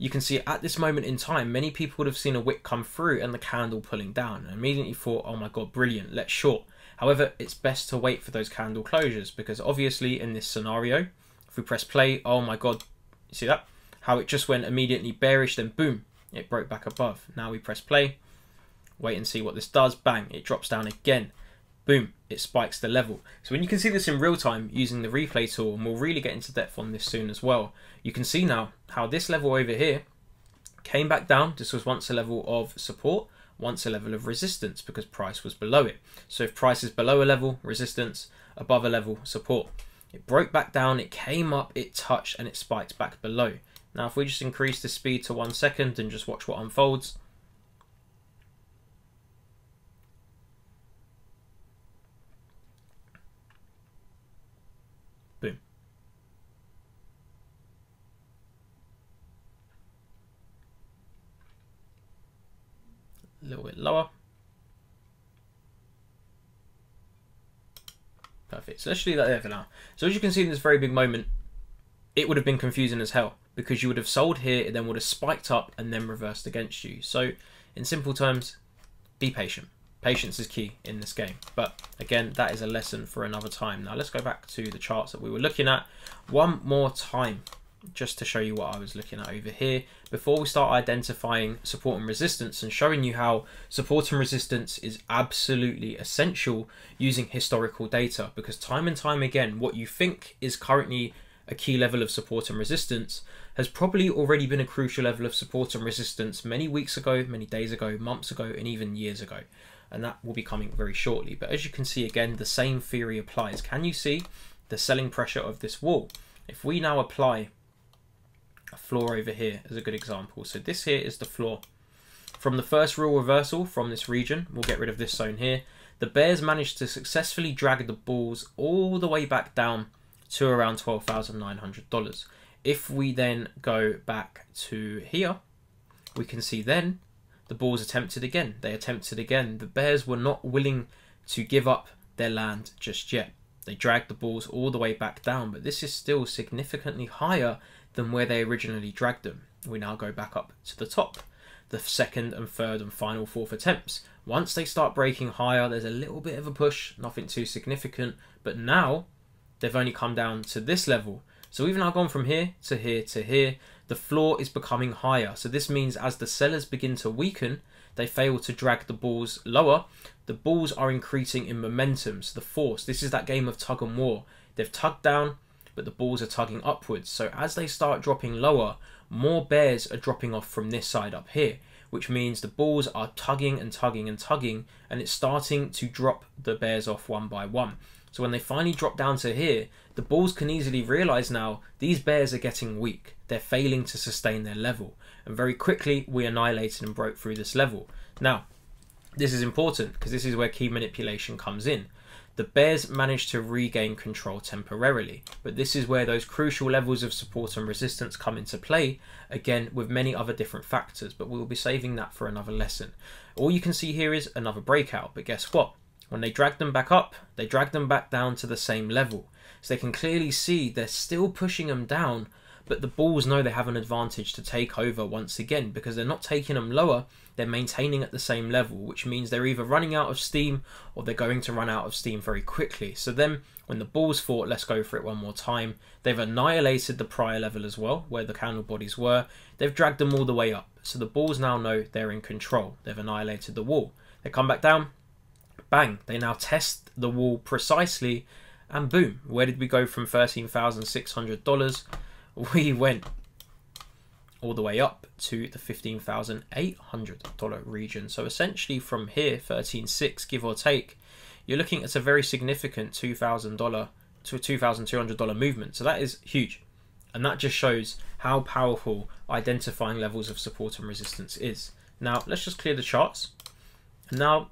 you can see at this moment in time, many people would have seen a wick come through and the candle pulling down and immediately thought, oh my God, brilliant, let's short. However, it's best to wait for those candle closures, because obviously in this scenario, if we press play, oh my God, you see that? How it just went immediately bearish, then boom, it broke back above. Now we press play, wait and see what this does. Bang, it drops down again. Boom, it spikes the level. So when you can see this in real time using the replay tool, and we'll really get into depth on this soon as well, you can see now how this level over here came back down. This was once a level of support, once a level of resistance, because price was below it. So if price is below a level, resistance, above a level, support. It broke back down, it came up, it touched, and it spiked back below. Now if we just increase the speed to 1 second and just watch what unfolds. Boom. A little bit lower. Perfect. So let's leave that there for now. So as you can see in this very big moment, it would have been confusing as hell, because you would have sold here, it then would have spiked up and then reversed against you. So in simple terms, be patient. Patience is key in this game. But again, that is a lesson for another time. Now let's go back to the charts that we were looking at one more time, just to show you what I was looking at over here before we start identifying support and resistance and showing you how support and resistance is absolutely essential using historical data, because time and time again, what you think is currently a key level of support and resistance has probably already been a crucial level of support and resistance many weeks ago, many days ago, months ago, and even years ago. And that will be coming very shortly. But as you can see, again, the same theory applies. Can you see the selling pressure of this wall? If we now apply a floor over here as a good example. So this here is the floor. From the first real reversal from this region, we'll get rid of this zone here. The bears managed to successfully drag the bulls all the way back down to around $12,900. If we then go back to here, we can see then the bulls attempted again. They attempted again. The bears were not willing to give up their land just yet. They dragged the bulls all the way back down, but this is still significantly higher than where they originally dragged them. We now go back up to the top, the second and third and final fourth attempts. Once they start breaking higher, there's a little bit of a push, nothing too significant, but now they've only come down to this level. So we've now gone from here to here to here. The floor is becoming higher. So this means as the sellers begin to weaken, they fail to drag the bulls lower. The bulls are increasing in momentum. So the force, this is that game of tug and war. They've tugged down, but the bulls are tugging upwards. So as they start dropping lower, more bears are dropping off from this side up here, which means the bulls are tugging and tugging and tugging, and it's starting to drop the bears off one by one. So when they finally drop down to here, the bulls can easily realize now these bears are getting weak. They're failing to sustain their level. And very quickly, we annihilated and broke through this level. Now, this is important because this is where key manipulation comes in. The bears managed to regain control temporarily, but this is where those crucial levels of support and resistance come into play, again with many other different factors, but we'll be saving that for another lesson. All you can see here is another breakout, but guess what? When they drag them back up, they drag them back down to the same level. So they can clearly see they're still pushing them down, but the bulls know they have an advantage to take over once again because they're not taking them lower, they're maintaining at the same level, which means they're either running out of steam or they're going to run out of steam very quickly. So then when the bulls thought, let's go for it one more time, they've annihilated the prior level as well, where the candle bodies were. They've dragged them all the way up. So the bulls now know they're in control. They've annihilated the wall. They come back down, bang, they now test the wall precisely, and boom, where did we go from $13,600? We went all the way up to the $15,800 region. So essentially from here, 13.6 give or take, you're looking at a very significant $2,000 to a $2,200 movement. So that is huge. And that just shows how powerful identifying levels of support and resistance is. Now, let's just clear the charts. And now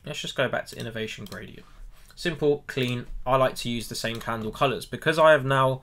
let's just go back to innovation gradient. Simple, clean. I like to use the same candle colors because I have now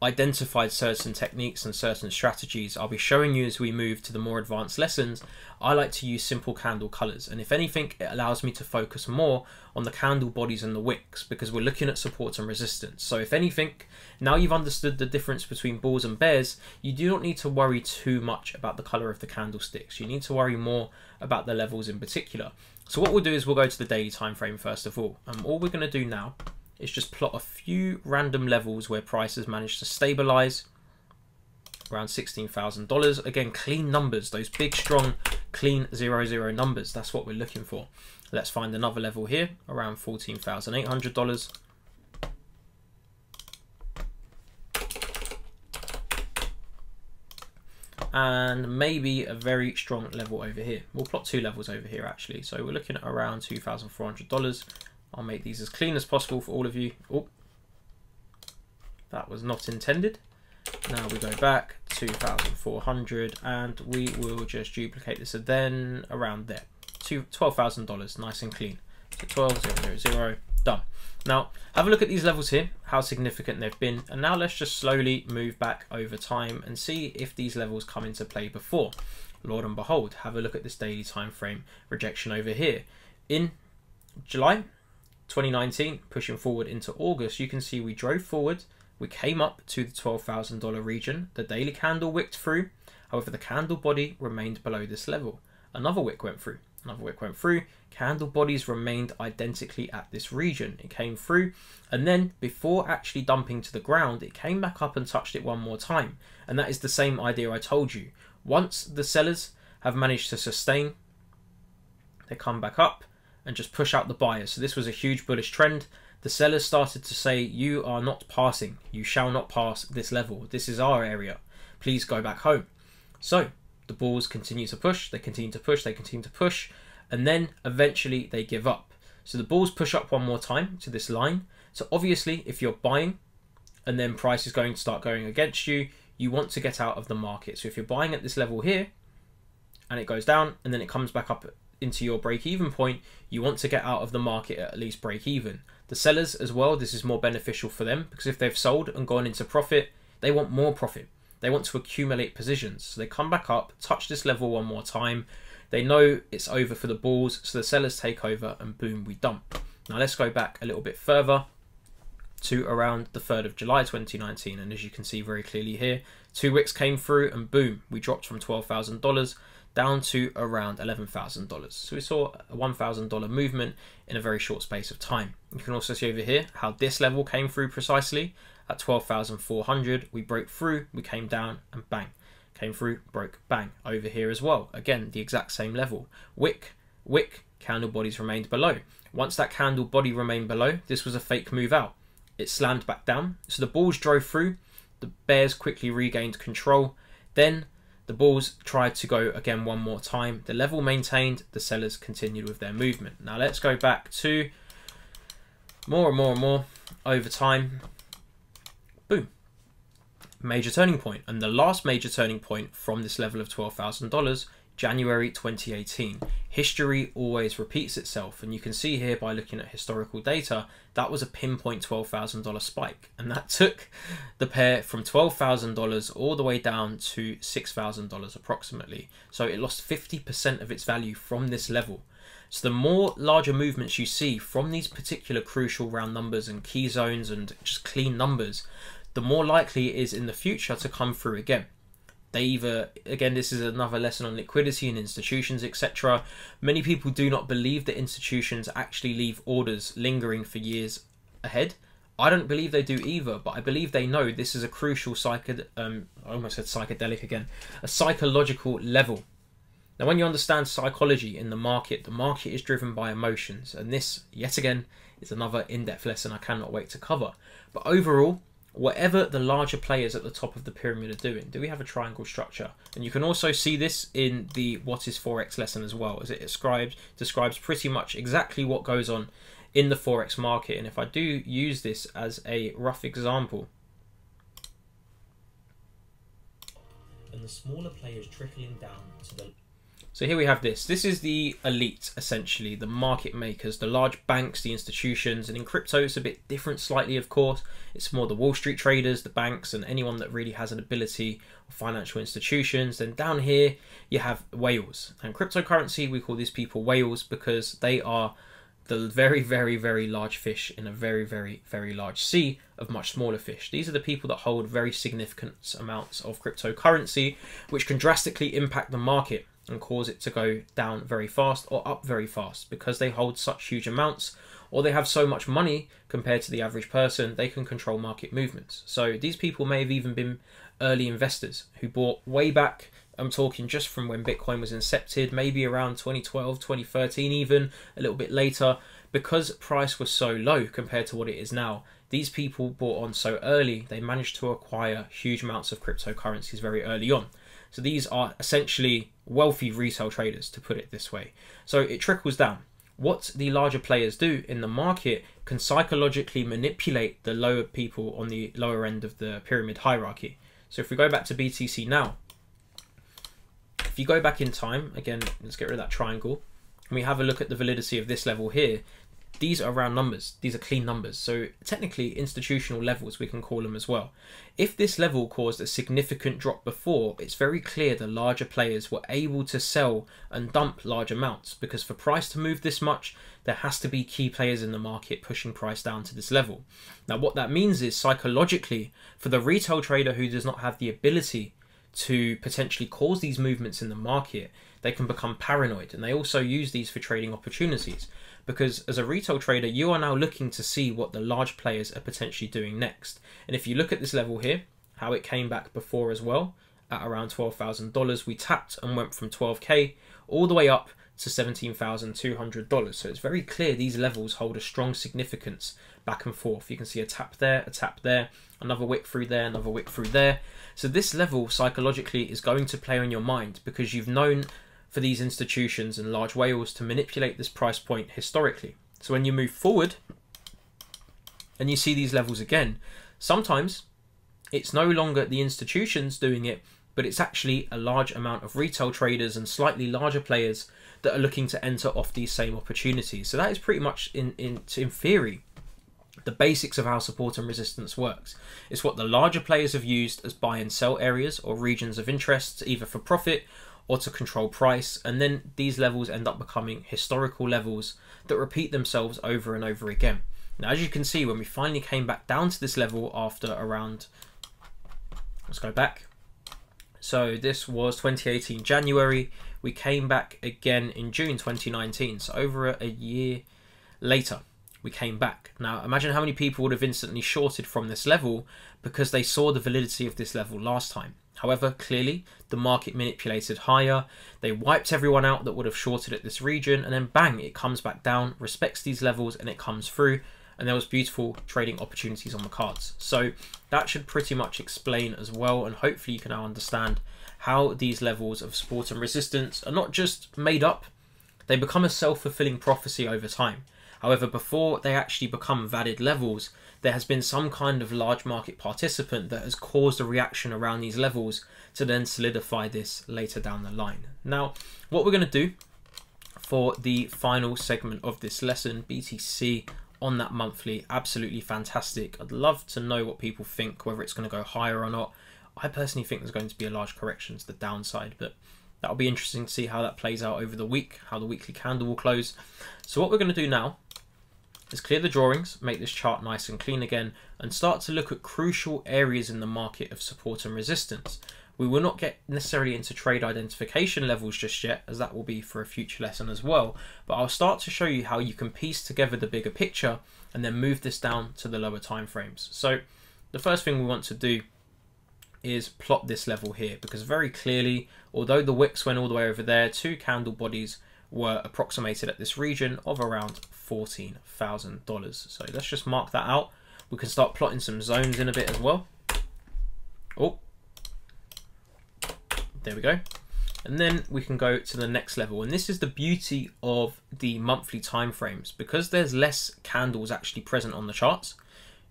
identified certain techniques and certain strategies I'll be showing you as we move to the more advanced lessons. I like to use simple candle colors, and if anything, it allows me to focus more on the candle bodies and the wicks because we're looking at support and resistance. So if anything, now you've understood the difference between bulls and bears, you do not need to worry too much about the color of the candlesticks. You need to worry more about the levels in particular. So what we'll do is we'll go to the daily time frame first of all, and all we're going to do now is just plot a few random levels where prices managed to stabilize around $16,000. Again, clean numbers, those big, strong, clean 00 numbers. That's what we're looking for. Let's find another level here around $14,800. And maybe a very strong level over here. We'll plot two levels over here actually. So we're looking at around $2,400. I'll make these as clean as possible for all of you. Oh, that was not intended. Now we go back 2,400 and we will just duplicate this and then around there. $12,000, nice and clean. So 12,000, done. Now have a look at these levels here, how significant they've been, and now let's just slowly move back over time and see if these levels come into play before. Lord and behold, have a look at this daily time frame rejection over here. In July 2019, pushing forward into August, you can see we drove forward, we came up to the $12,000 region, the daily candle wicked through, however the candle body remained below this level. Another wick went through, another wick went through, candle bodies remained identically at this region. It came through, and then before actually dumping to the ground, it came back up and touched it one more time. And that is the same idea I told you. Once the sellers have managed to sustain, they come back up and just push out the buyers. So this was a huge bullish trend. the sellers started to say, you are not passing, you shall not pass this level, this is our area, please go back home. So the bulls continue to push, they continue to push, they continue to push, and then eventually they give up. So the bulls push up one more time to this line. So obviously if you're buying and then price is going to start going against you, you want to get out of the market. So if you're buying at this level here and it goes down and then it comes back up into your break-even point, you want to get out of the market at least break-even. The sellers as well, this is more beneficial for them because if they've sold and gone into profit, they want more profit. They want to accumulate positions. So they come back up, touch this level one more time. They know it's over for the bulls, so the sellers take over and boom, we dump. Now let's go back a little bit further to around the 3rd of July 2019, and as you can see very clearly here, 2 wicks came through and boom, we dropped from $12,000 down to around $11,000. So we saw a $1,000 movement in a very short space of time. You can also see over here how this level came through precisely at 12,400. We broke through, we came down and bang, came through, broke, bang. Over here as well, again the exact same level. Wick, candle bodies remained below. Once that candle body remained below, this was a fake move out. It slammed back down. So the bulls drove through, the bears quickly regained control. Then the bulls tried to go again one more time. The level maintained, the sellers continued with their movement. Now let's go back to more and more and more over time. Boom. Major turning point. And the last major turning point from this level of $12,000, January 2018. History always repeats itself, and you can see here by looking at historical data that was a pinpoint $12,000 spike, and that took the pair from $12,000 all the way down to $6,000 approximately. So it lost 50% of its value from this level. So the more larger movements you see from these particular crucial round numbers and key zones and just clean numbers, the more likely it is in the future to come through again. They either, again, this is another lesson on liquidity and institutions, etc. Many people do not believe that institutions actually leave orders lingering for years ahead. I don't believe they do either, but I believe they know this is a crucial I almost said psychedelic again, a psychological level. Now, when you understand psychology in the market is driven by emotions, and this, yet again, is another in-depth lesson I cannot wait to cover. But overall, whatever the larger players at the top of the pyramid are doing, do we have a triangle structure? And you can also see this in the What is Forex lesson as well, as it describes pretty much exactly what goes on in the Forex market. And if I do use this as a rough example, and the smaller players trickling down to the... So here we have this. This is the elite, essentially, the market makers, the large banks, the institutions, and in crypto it's a bit different slightly, of course. It's more the Wall Street traders, the banks, and anyone that really has an ability, or financial institutions. Then down here you have whales. And cryptocurrency, we call these people whales because they are the very, very, very large fish in a very, very, very large sea of much smaller fish. These are the people that hold very significant amounts of cryptocurrency, which can drastically impact the market and cause it to go down very fast or up very fast because they hold such huge amounts, or they have so much money compared to the average person, they can control market movements. So these people may have even been early investors who bought way back. I'm talking just from when Bitcoin was incepted, maybe around 2012, 2013 even, a little bit later. Because price was so low compared to what it is now, these people bought on so early, they managed to acquire huge amounts of cryptocurrencies very early on. So these are essentially wealthy retail traders, to put it this way. So it trickles down. What the larger players do in the market can psychologically manipulate the lower people on the lower end of the pyramid hierarchy. So if we go back to BTC now, if you go back in time, again, let's get rid of that triangle, and we have a look at the validity of this level here, these are round numbers, these are clean numbers, so technically institutional levels we can call them as well. If this level caused a significant drop before, it's very clear the larger players were able to sell and dump large amounts, because for price to move this much, there has to be key players in the market pushing price down to this level. Now what that means is, psychologically, for the retail trader who does not have the ability to potentially cause these movements in the market, they can become paranoid, and they also use these for trading opportunities. Because as a retail trader, you are now looking to see what the large players are potentially doing next. And if you look at this level here, how it came back before as well, at around $12,000, we tapped and went from 12k all the way up to $17,200. So it's very clear these levels hold a strong significance back and forth. You can see a tap there, another wick through there, another wick through there. So this level psychologically is going to play on your mind because you've known for these institutions and large whales to manipulate this price point historically. So when you move forward and you see these levels again, sometimes it's no longer the institutions doing it, but it's actually a large amount of retail traders and slightly larger players that are looking to enter off these same opportunities. So that is pretty much in theory the basics of how support and resistance works. It's what the larger players have used as buy and sell areas or regions of interest, either for profit or to control price, and then these levels end up becoming historical levels that repeat themselves over and over again. Now, as you can see, when we finally came back down to this level after around, let's go back. So this was 2018 January. We came back again in June 2019. So over a year later, we came back. Now, imagine how many people would have instantly shorted from this level because they saw the validity of this level last time. However, clearly, the market manipulated higher. They wiped everyone out that would have shorted at this region, and then bang, it comes back down, respects these levels, and it comes through. And there was beautiful trading opportunities on the cards. So that should pretty much explain as well, and hopefully you can now understand how these levels of support and resistance are not just made up, they become a self-fulfilling prophecy over time. However, before they actually become valid levels, there has been some kind of large market participant that has caused a reaction around these levels to then solidify this later down the line. Now, what we're going to do for the final segment of this lesson, BTC on that monthly, absolutely fantastic. I'd love to know what people think, whether it's going to go higher or not. I personally think there's going to be a large correction to the downside, but that'll be interesting to see how that plays out over the week, how the weekly candle will close. So what we're going to do now is clear the drawings, make this chart nice and clean again, and start to look at crucial areas in the market of support and resistance. We will not get necessarily into trade identification levels just yet, as that will be for a future lesson as well, but I'll start to show you how you can piece together the bigger picture and then move this down to the lower time frames. So the first thing we want to do is plot this level here, because very clearly, although the wicks went all the way over there, two candle bodies were approximated at this region of around $14,000. So let's just mark that out. We can start plotting some zones in a bit as well. Oh, there we go. And then we can go to the next level. And this is the beauty of the monthly time frames. Because there's less candles actually present on the charts,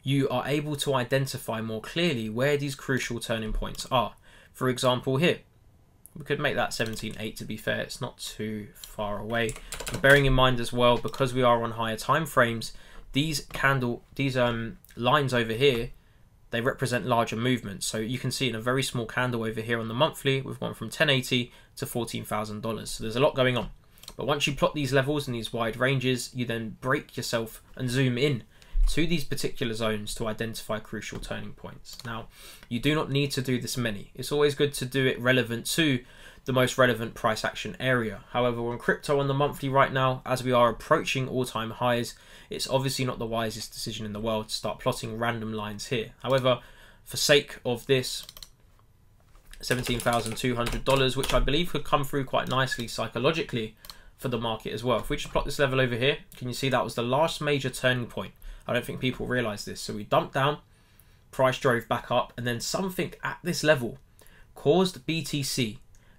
you are able to identify more clearly where these crucial turning points are. For example, here, we could make that 17.8 to be fair. It's not too far away. And bearing in mind as well, because we are on higher time frames, these lines over here, they represent larger movements. So you can see in a very small candle over here on the monthly, we've gone from 1080 to $14,000. So there's a lot going on. But once you plot these levels and these wide ranges, you then break yourself and zoom in to these particular zones to identify crucial turning points. Now, you do not need to do this many. It's always good to do it relevant to the most relevant price action area. However, on crypto on the monthly right now, as we are approaching all-time highs, it's obviously not the wisest decision in the world to start plotting random lines here. However, for sake of this $17,200, which I believe could come through quite nicely psychologically for the market as well. If we just plot this level over here, can you see that was the last major turning point? I don't think people realize this. So we dumped down, price drove back up, and then something at this level caused BTC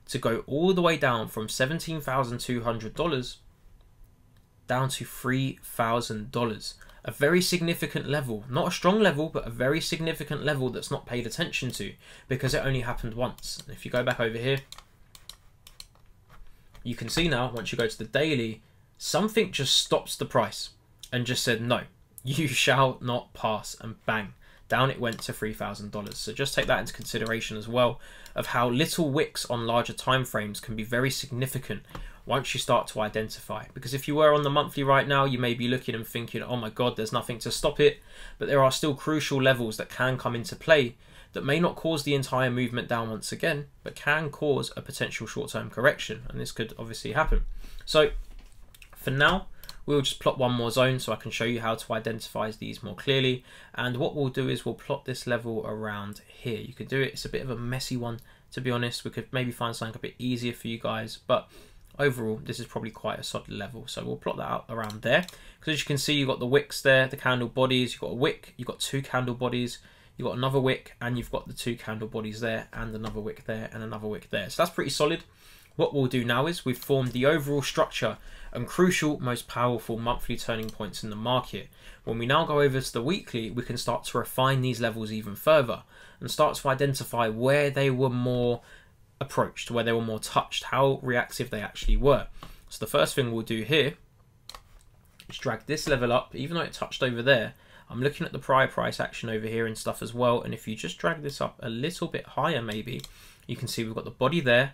to go all the way down from $17,200 down to $3,000. A very significant level, not a strong level, but a very significant level that's not paid attention to because it only happened once. If you go back over here, you can see now, once you go to the daily, something just stops the price and just said, no, you shall not pass, and bang, down it went to $3,000. So just take that into consideration as well, of how little wicks on larger time frames can be very significant once you start to identify. Because if you were on the monthly right now, you may be looking and thinking, oh my god, there's nothing to stop it, but there are still crucial levels that can come into play that may not cause the entire movement down once again, but can cause a potential short-term correction, and this could obviously happen. So for now, we'll just plot one more zone so I can show you how to identify these more clearly. And what we'll do is we'll plot this level around here. You could do it. It's a bit of a messy one, to be honest. We could maybe find something a bit easier for you guys, but overall, this is probably quite a solid level. So we'll plot that out around there. Because as you can see, you've got the wicks there, the candle bodies, you've got a wick, you've got 2 candle bodies, you've got another wick, and you've got the 2 candle bodies there, and another wick there, and another wick there. So that's pretty solid. What we'll do now is we've formed the overall structure and crucial, most powerful monthly turning points in the market. When we now go over to the weekly, we can start to refine these levels even further and start to identify where they were more approached, where they were more touched, how reactive they actually were. So the first thing we'll do here is drag this level up. Even though it touched over there, I'm looking at the prior price action over here and stuff as well. And if you just drag this up a little bit higher, maybe, you can see we've got the body there,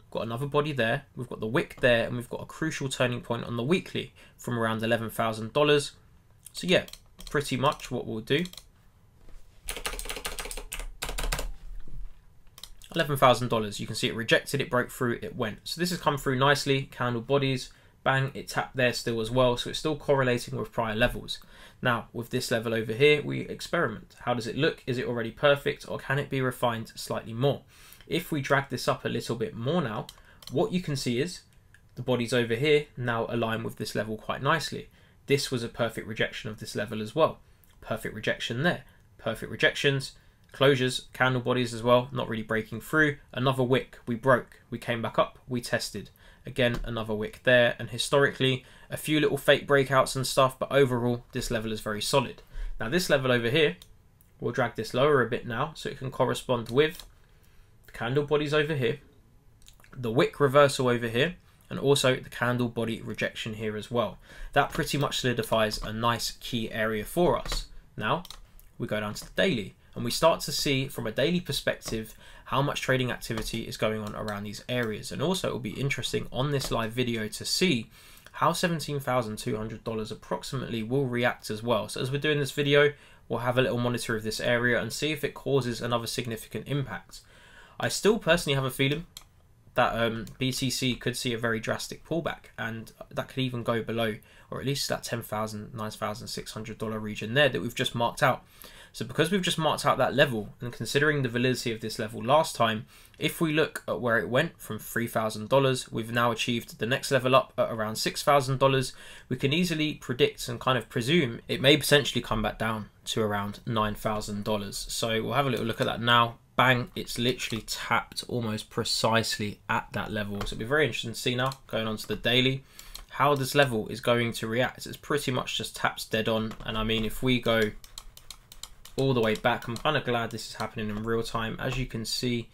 got another body there, we've got the wick there, and we've got a crucial turning point on the weekly from around $11,000. So yeah, pretty much what we'll do. $11,000, you can see it rejected, it broke through, it went. So this has come through nicely, candle bodies, bang, it tapped there still as well, so it's still correlating with prior levels. Now, with this level over here, we experiment. How does it look? Is it already perfect, or can it be refined slightly more? If we drag this up a little bit more now, what you can see is the bodies over here now align with this level quite nicely. This was a perfect rejection of this level as well. Perfect rejection there. Perfect rejections, closures, candle bodies as well, not really breaking through. Another wick, we broke, we came back up, we tested. Again, another wick there, and historically, a few little fake breakouts and stuff, but overall, this level is very solid. Now this level over here, we'll drag this lower a bit now, so it can correspond with candle bodies over here, the wick reversal over here, and also the candle body rejection here as well. That pretty much solidifies a nice key area for us. Now we go down to the daily and we start to see from a daily perspective how much trading activity is going on around these areas. And also it will be interesting on this live video to see how $17,200 approximately will react as well. So as we're doing this video, we'll have a little monitor of this area and see if it causes another significant impact. I still personally have a feeling that BTC could see a very drastic pullback, and that could even go below, or at least that $10,000, $9,600 region there that we've just marked out. So because we've just marked out that level, and considering the validity of this level last time, if we look at where it went from $3,000, we've now achieved the next level up at around $6,000. We can easily predict and kind of presume it may potentially come back down to around $9,000. So we'll have a little look at that now. Bang, it's literally tapped almost precisely at that level. So it'll be very interesting to see now, going on to the daily, how this level is going to react. It's pretty much just taps dead on. And I mean, if we go all the way back, I'm kind of glad this is happening in real time. As you can see,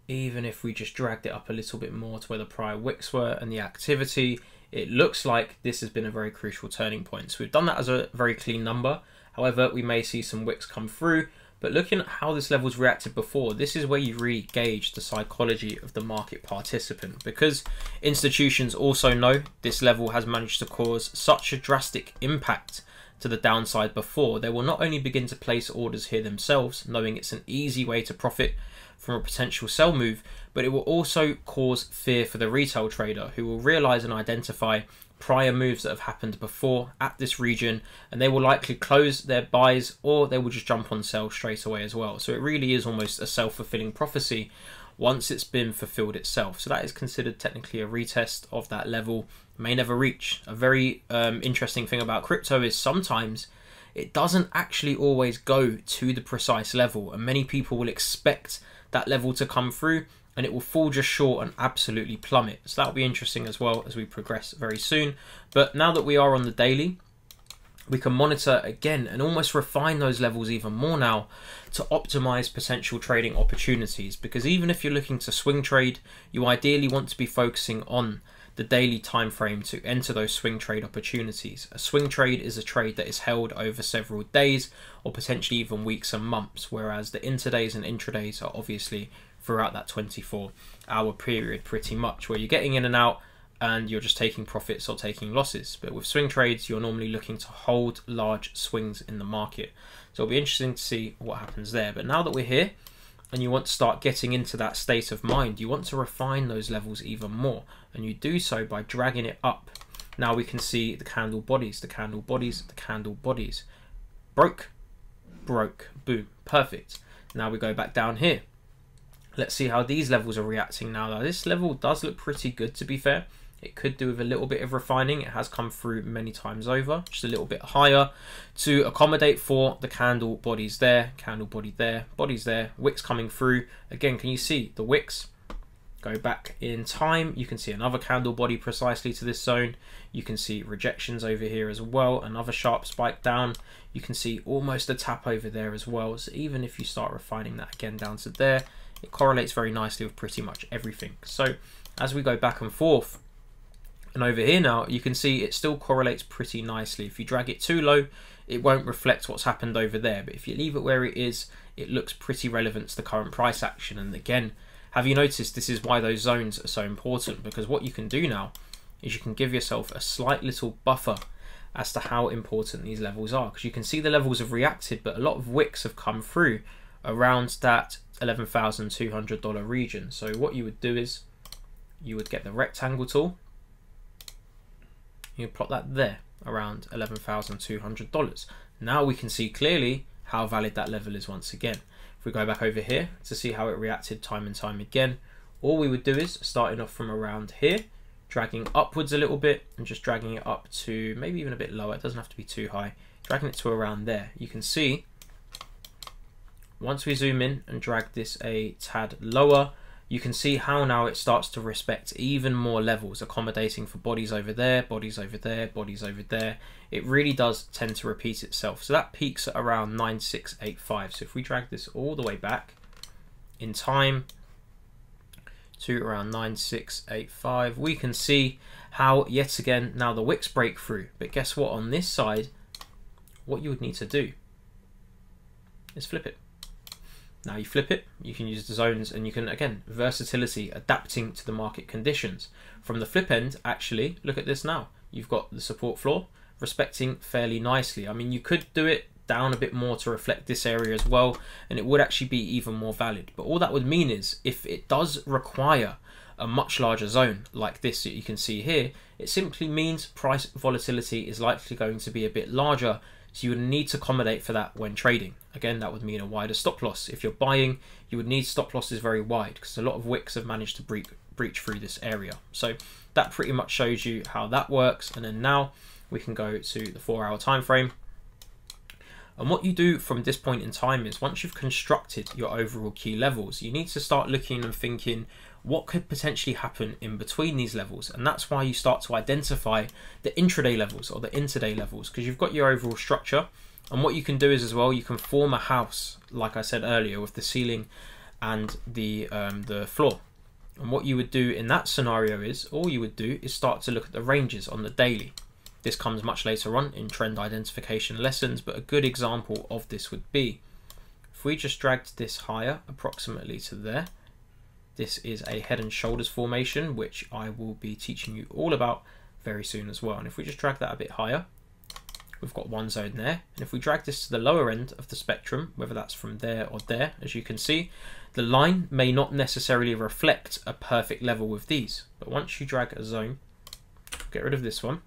even if we just dragged it up a little bit more to where the prior wicks were and the activity, it looks like this has been a very crucial turning point. So we've done that as a very clean number. However, we may see some wicks come through. But looking at how this level's reacted before, this is where you really gauge the psychology of the market participant, because institutions also know this level has managed to cause such a drastic impact to the downside before. They will not only begin to place orders here themselves, knowing it's an easy way to profit from a potential sell move, but it will also cause fear for the retail trader, who will realize and identify prior moves that have happened before at this region, and they will likely close their buys, or they will just jump on sell straight away as well. So it really is almost a self-fulfilling prophecy once it's been fulfilled itself. So that is considered technically a retest of that level, may never reach. A very interesting thing about crypto is sometimes it doesn't actually always go to the precise level, and many people will expect that level to come through and it will fall just short and absolutely plummet. So that'll be interesting as well as we progress very soon. But now that we are on the daily, we can monitor again and almost refine those levels even more now to optimize potential trading opportunities. Because even if you're looking to swing trade, you ideally want to be focusing on the daily time frame to enter those swing trade opportunities. A swing trade is a trade that is held over several days or potentially even weeks and months, whereas the interdays and intradays are obviously throughout that 24-hour period pretty much, where you're getting in and out and you're just taking profits or taking losses. But with swing trades, you're normally looking to hold large swings in the market. So it'll be interesting to see what happens there. But now that we're here and you want to start getting into that state of mind, you want to refine those levels even more, and you do so by dragging it up. Now we can see the candle bodies, the candle bodies, the candle bodies. Broke, broke, boom, perfect. Now we go back down here. Let's see how these levels are reacting now. Now this level does look pretty good, to be fair. It could do with a little bit of refining. It has come through many times over, just a little bit higher to accommodate for the candle bodies there, candle body there, bodies there, wicks coming through. Again, can you see the wicks? Go back in time, you can see another candle body precisely to this zone. You can see rejections over here as well, another sharp spike down. You can see almost a tap over there as well. So even if you start refining that again down to there, it correlates very nicely with pretty much everything. So as we go back and forth, and over here now, you can see it still correlates pretty nicely. If you drag it too low, it won't reflect what's happened over there. But if you leave it where it is, it looks pretty relevant to the current price action. And again, have you noticed this is why those zones are so important? Because what you can do now is you can give yourself a slight little buffer as to how important these levels are. Because you can see the levels have reacted, but a lot of wicks have come through around that $11,200 region. So what you would do is you would get the rectangle tool. You plot that there around $11,200. Now we can see clearly how valid that level is once again. If we go back over here to see how it reacted time and time again, all we would do is starting off from around here, dragging upwards a little bit and just dragging it up to maybe even a bit lower. It doesn't have to be too high. Dragging it to around there. You can see once we zoom in and drag this a tad lower, you can see how now it starts to respect even more levels, accommodating for bodies over there, bodies over there, bodies over there. It really does tend to repeat itself. So that peaks at around 9685. So if we drag this all the way back in time to around 9685, we can see how yet again now the wicks break through. But guess what? On this side, what you would need to do is flip it. Now you flip it, you can use the zones, and you can, again, versatility, adapting to the market conditions. From the flip end, actually, look at this now. You've got the support floor respecting fairly nicely. I mean, you could do it down a bit more to reflect this area as well, and it would actually be even more valid. But all that would mean is, if it does require a much larger zone like this that you can see here, it simply means price volatility is likely going to be a bit larger. So you would need to accommodate for that when trading. Again, that would mean a wider stop loss. If you're buying, you would need stop losses very wide because a lot of wicks have managed to breach through this area. So that pretty much shows you how that works. And then now we can go to the 4-hour time frame. And what you do from this point in time is once you've constructed your overall key levels, you need to start looking and thinking, what could potentially happen in between these levels? And that's why you start to identify the intraday levels or the interday levels, because you've got your overall structure. And what you can do is as well, you can form a house, like I said earlier, with the ceiling and the floor. And what you would do in that scenario is, all you would do is start to look at the ranges on the daily. This comes much later on in trend identification lessons, but a good example of this would be, if we just dragged this higher, approximately to there, this is a head and shoulders formation, which I will be teaching you all about very soon as well. And if we just drag that a bit higher, we've got one zone there. And if we drag this to the lower end of the spectrum, whether that's from there or there, as you can see, the line may not necessarily reflect a perfect level with these. But once you drag a zone, get rid of this one,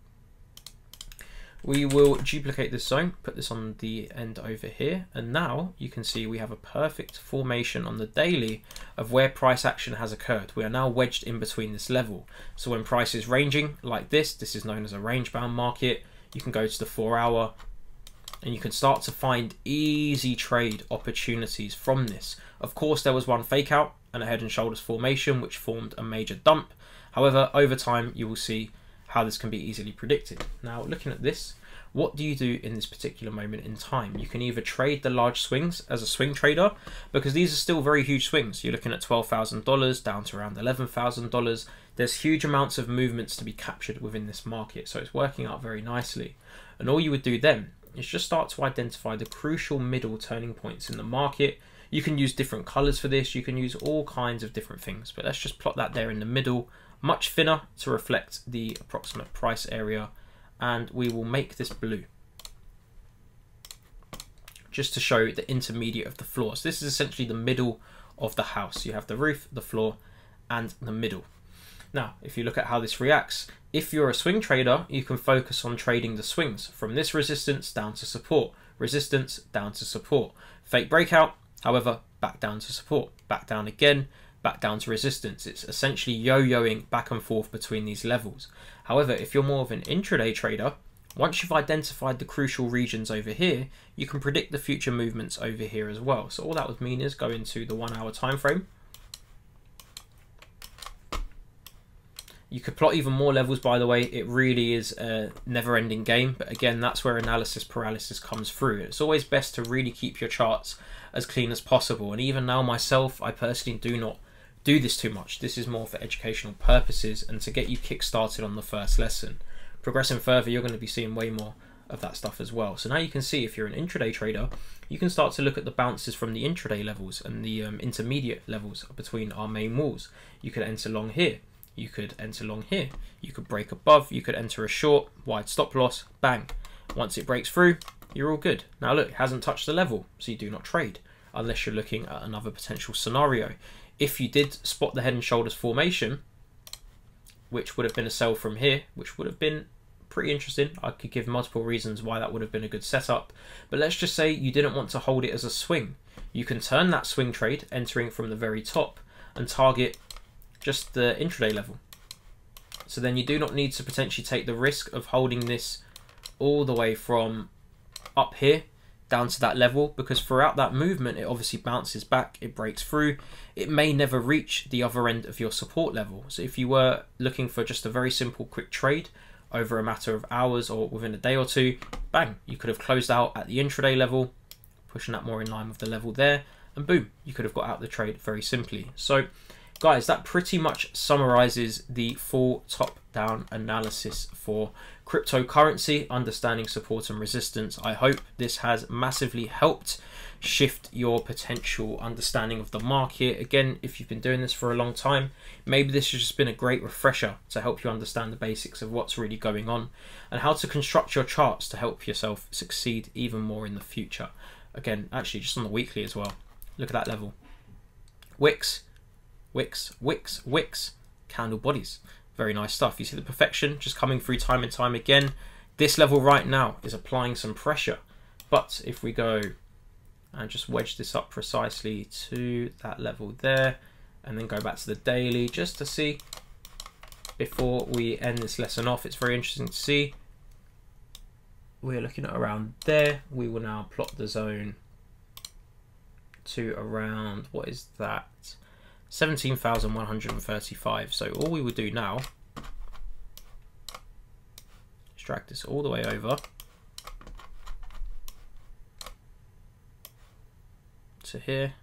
we will duplicate this zone, put this on the end over here, and now you can see we have a perfect formation on the daily of where price action has occurred. We are now wedged in between this level. So when price is ranging like this is known as a range bound market. You can go to the 4-hour and you can start to find easy trade opportunities from this. Of course, there was one fake out and a head and shoulders formation which formed a major dump. However, over time you will see how this can be easily predicted. Now, looking at this, what do you do in this particular moment in time? You can either trade the large swings as a swing trader, because these are still very huge swings. You're looking at $12,000 down to around $11,000. There's huge amounts of movements to be captured within this market, so it's working out very nicely. And all you would do then is just start to identify the crucial middle turning points in the market. You can use different colors for this. You can use all kinds of different things, but let's just plot that there in the middle, much thinner to reflect the approximate price area. And we will make this blue just to show the intermediate of the floor. So this is essentially the middle of the house. You have the roof, the floor, and the middle. Now, if you look at how this reacts, if you're a swing trader, you can focus on trading the swings from this resistance down to support, resistance down to support. Fake breakout, however, back down to support, back down again, back down to resistance. It's essentially yo-yoing back and forth between these levels. However, if you're more of an intraday trader, once you've identified the crucial regions over here, you can predict the future movements over here as well. So all that would mean is go into the 1 hour time frame. You could plot even more levels, by the way. It really is a never-ending game. But again, that's where analysis paralysis comes through. It's always best to really keep your charts as clean as possible. And even now myself, I personally do not do this too much. This is more for educational purposes and to get you kick-started on the first lesson. Progressing further, you're going to be seeing way more of that stuff as well. So now you can see, if you're an intraday trader, you can start to look at the bounces from the intraday levels and the intermediate levels between our main walls. You could enter long here. You could enter long here, you could break above, you could enter a short, wide stop loss, bang. Once it breaks through, you're all good. Now look, it hasn't touched the level, so you do not trade, unless you're looking at another potential scenario. If you did spot the head and shoulders formation, which would have been a sell from here, which would have been pretty interesting. I could give multiple reasons why that would have been a good setup, but let's just say you didn't want to hold it as a swing. You can turn that swing trade, entering from the very top, and target just the intraday level. So then you do not need to potentially take the risk of holding this all the way from up here down to that level, because throughout that movement it obviously bounces back, it breaks through, it may never reach the other end of your support level. So if you were looking for just a very simple quick trade over a matter of hours or within a day or two, bang, you could have closed out at the intraday level, pushing that more in line with the level there, and boom, you could have got out the trade very simply. So guys, that pretty much summarizes the full top-down analysis for cryptocurrency, understanding support and resistance. I hope this has massively helped shift your potential understanding of the market. Again, if you've been doing this for a long time, maybe this has just been a great refresher to help you understand the basics of what's really going on and how to construct your charts to help yourself succeed even more in the future. Again, actually just on the weekly as well, look at that level. Wicks, wicks, wicks, wicks, candle bodies. Very nice stuff. You see the perfection just coming through time and time again. This level right now is applying some pressure, but if we go and just wedge this up precisely to that level there and then go back to the daily just to see before we end this lesson off, it's very interesting to see we're looking at around there. We will now plot the zone to around, what is that, 17,135. So all we would do now is drag this all the way over to here,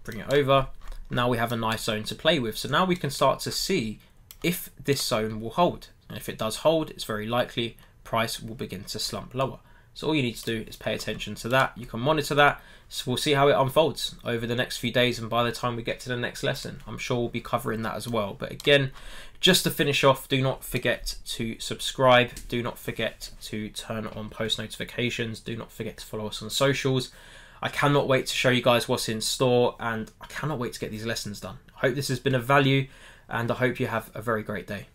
bring it over. Now we have a nice zone to play with. So now we can start to see if this zone will hold. And if it does hold, it's very likely price will begin to slump lower. So all you need to do is pay attention to that. You can monitor that. So we'll see how it unfolds over the next few days, and by the time we get to the next lesson, I'm sure we'll be covering that as well. But again, just to finish off, do not forget to subscribe. Do not forget to turn on post notifications. Do not forget to follow us on socials. I cannot wait to show you guys what's in store, and I cannot wait to get these lessons done. I hope this has been of value, and I hope you have a very great day.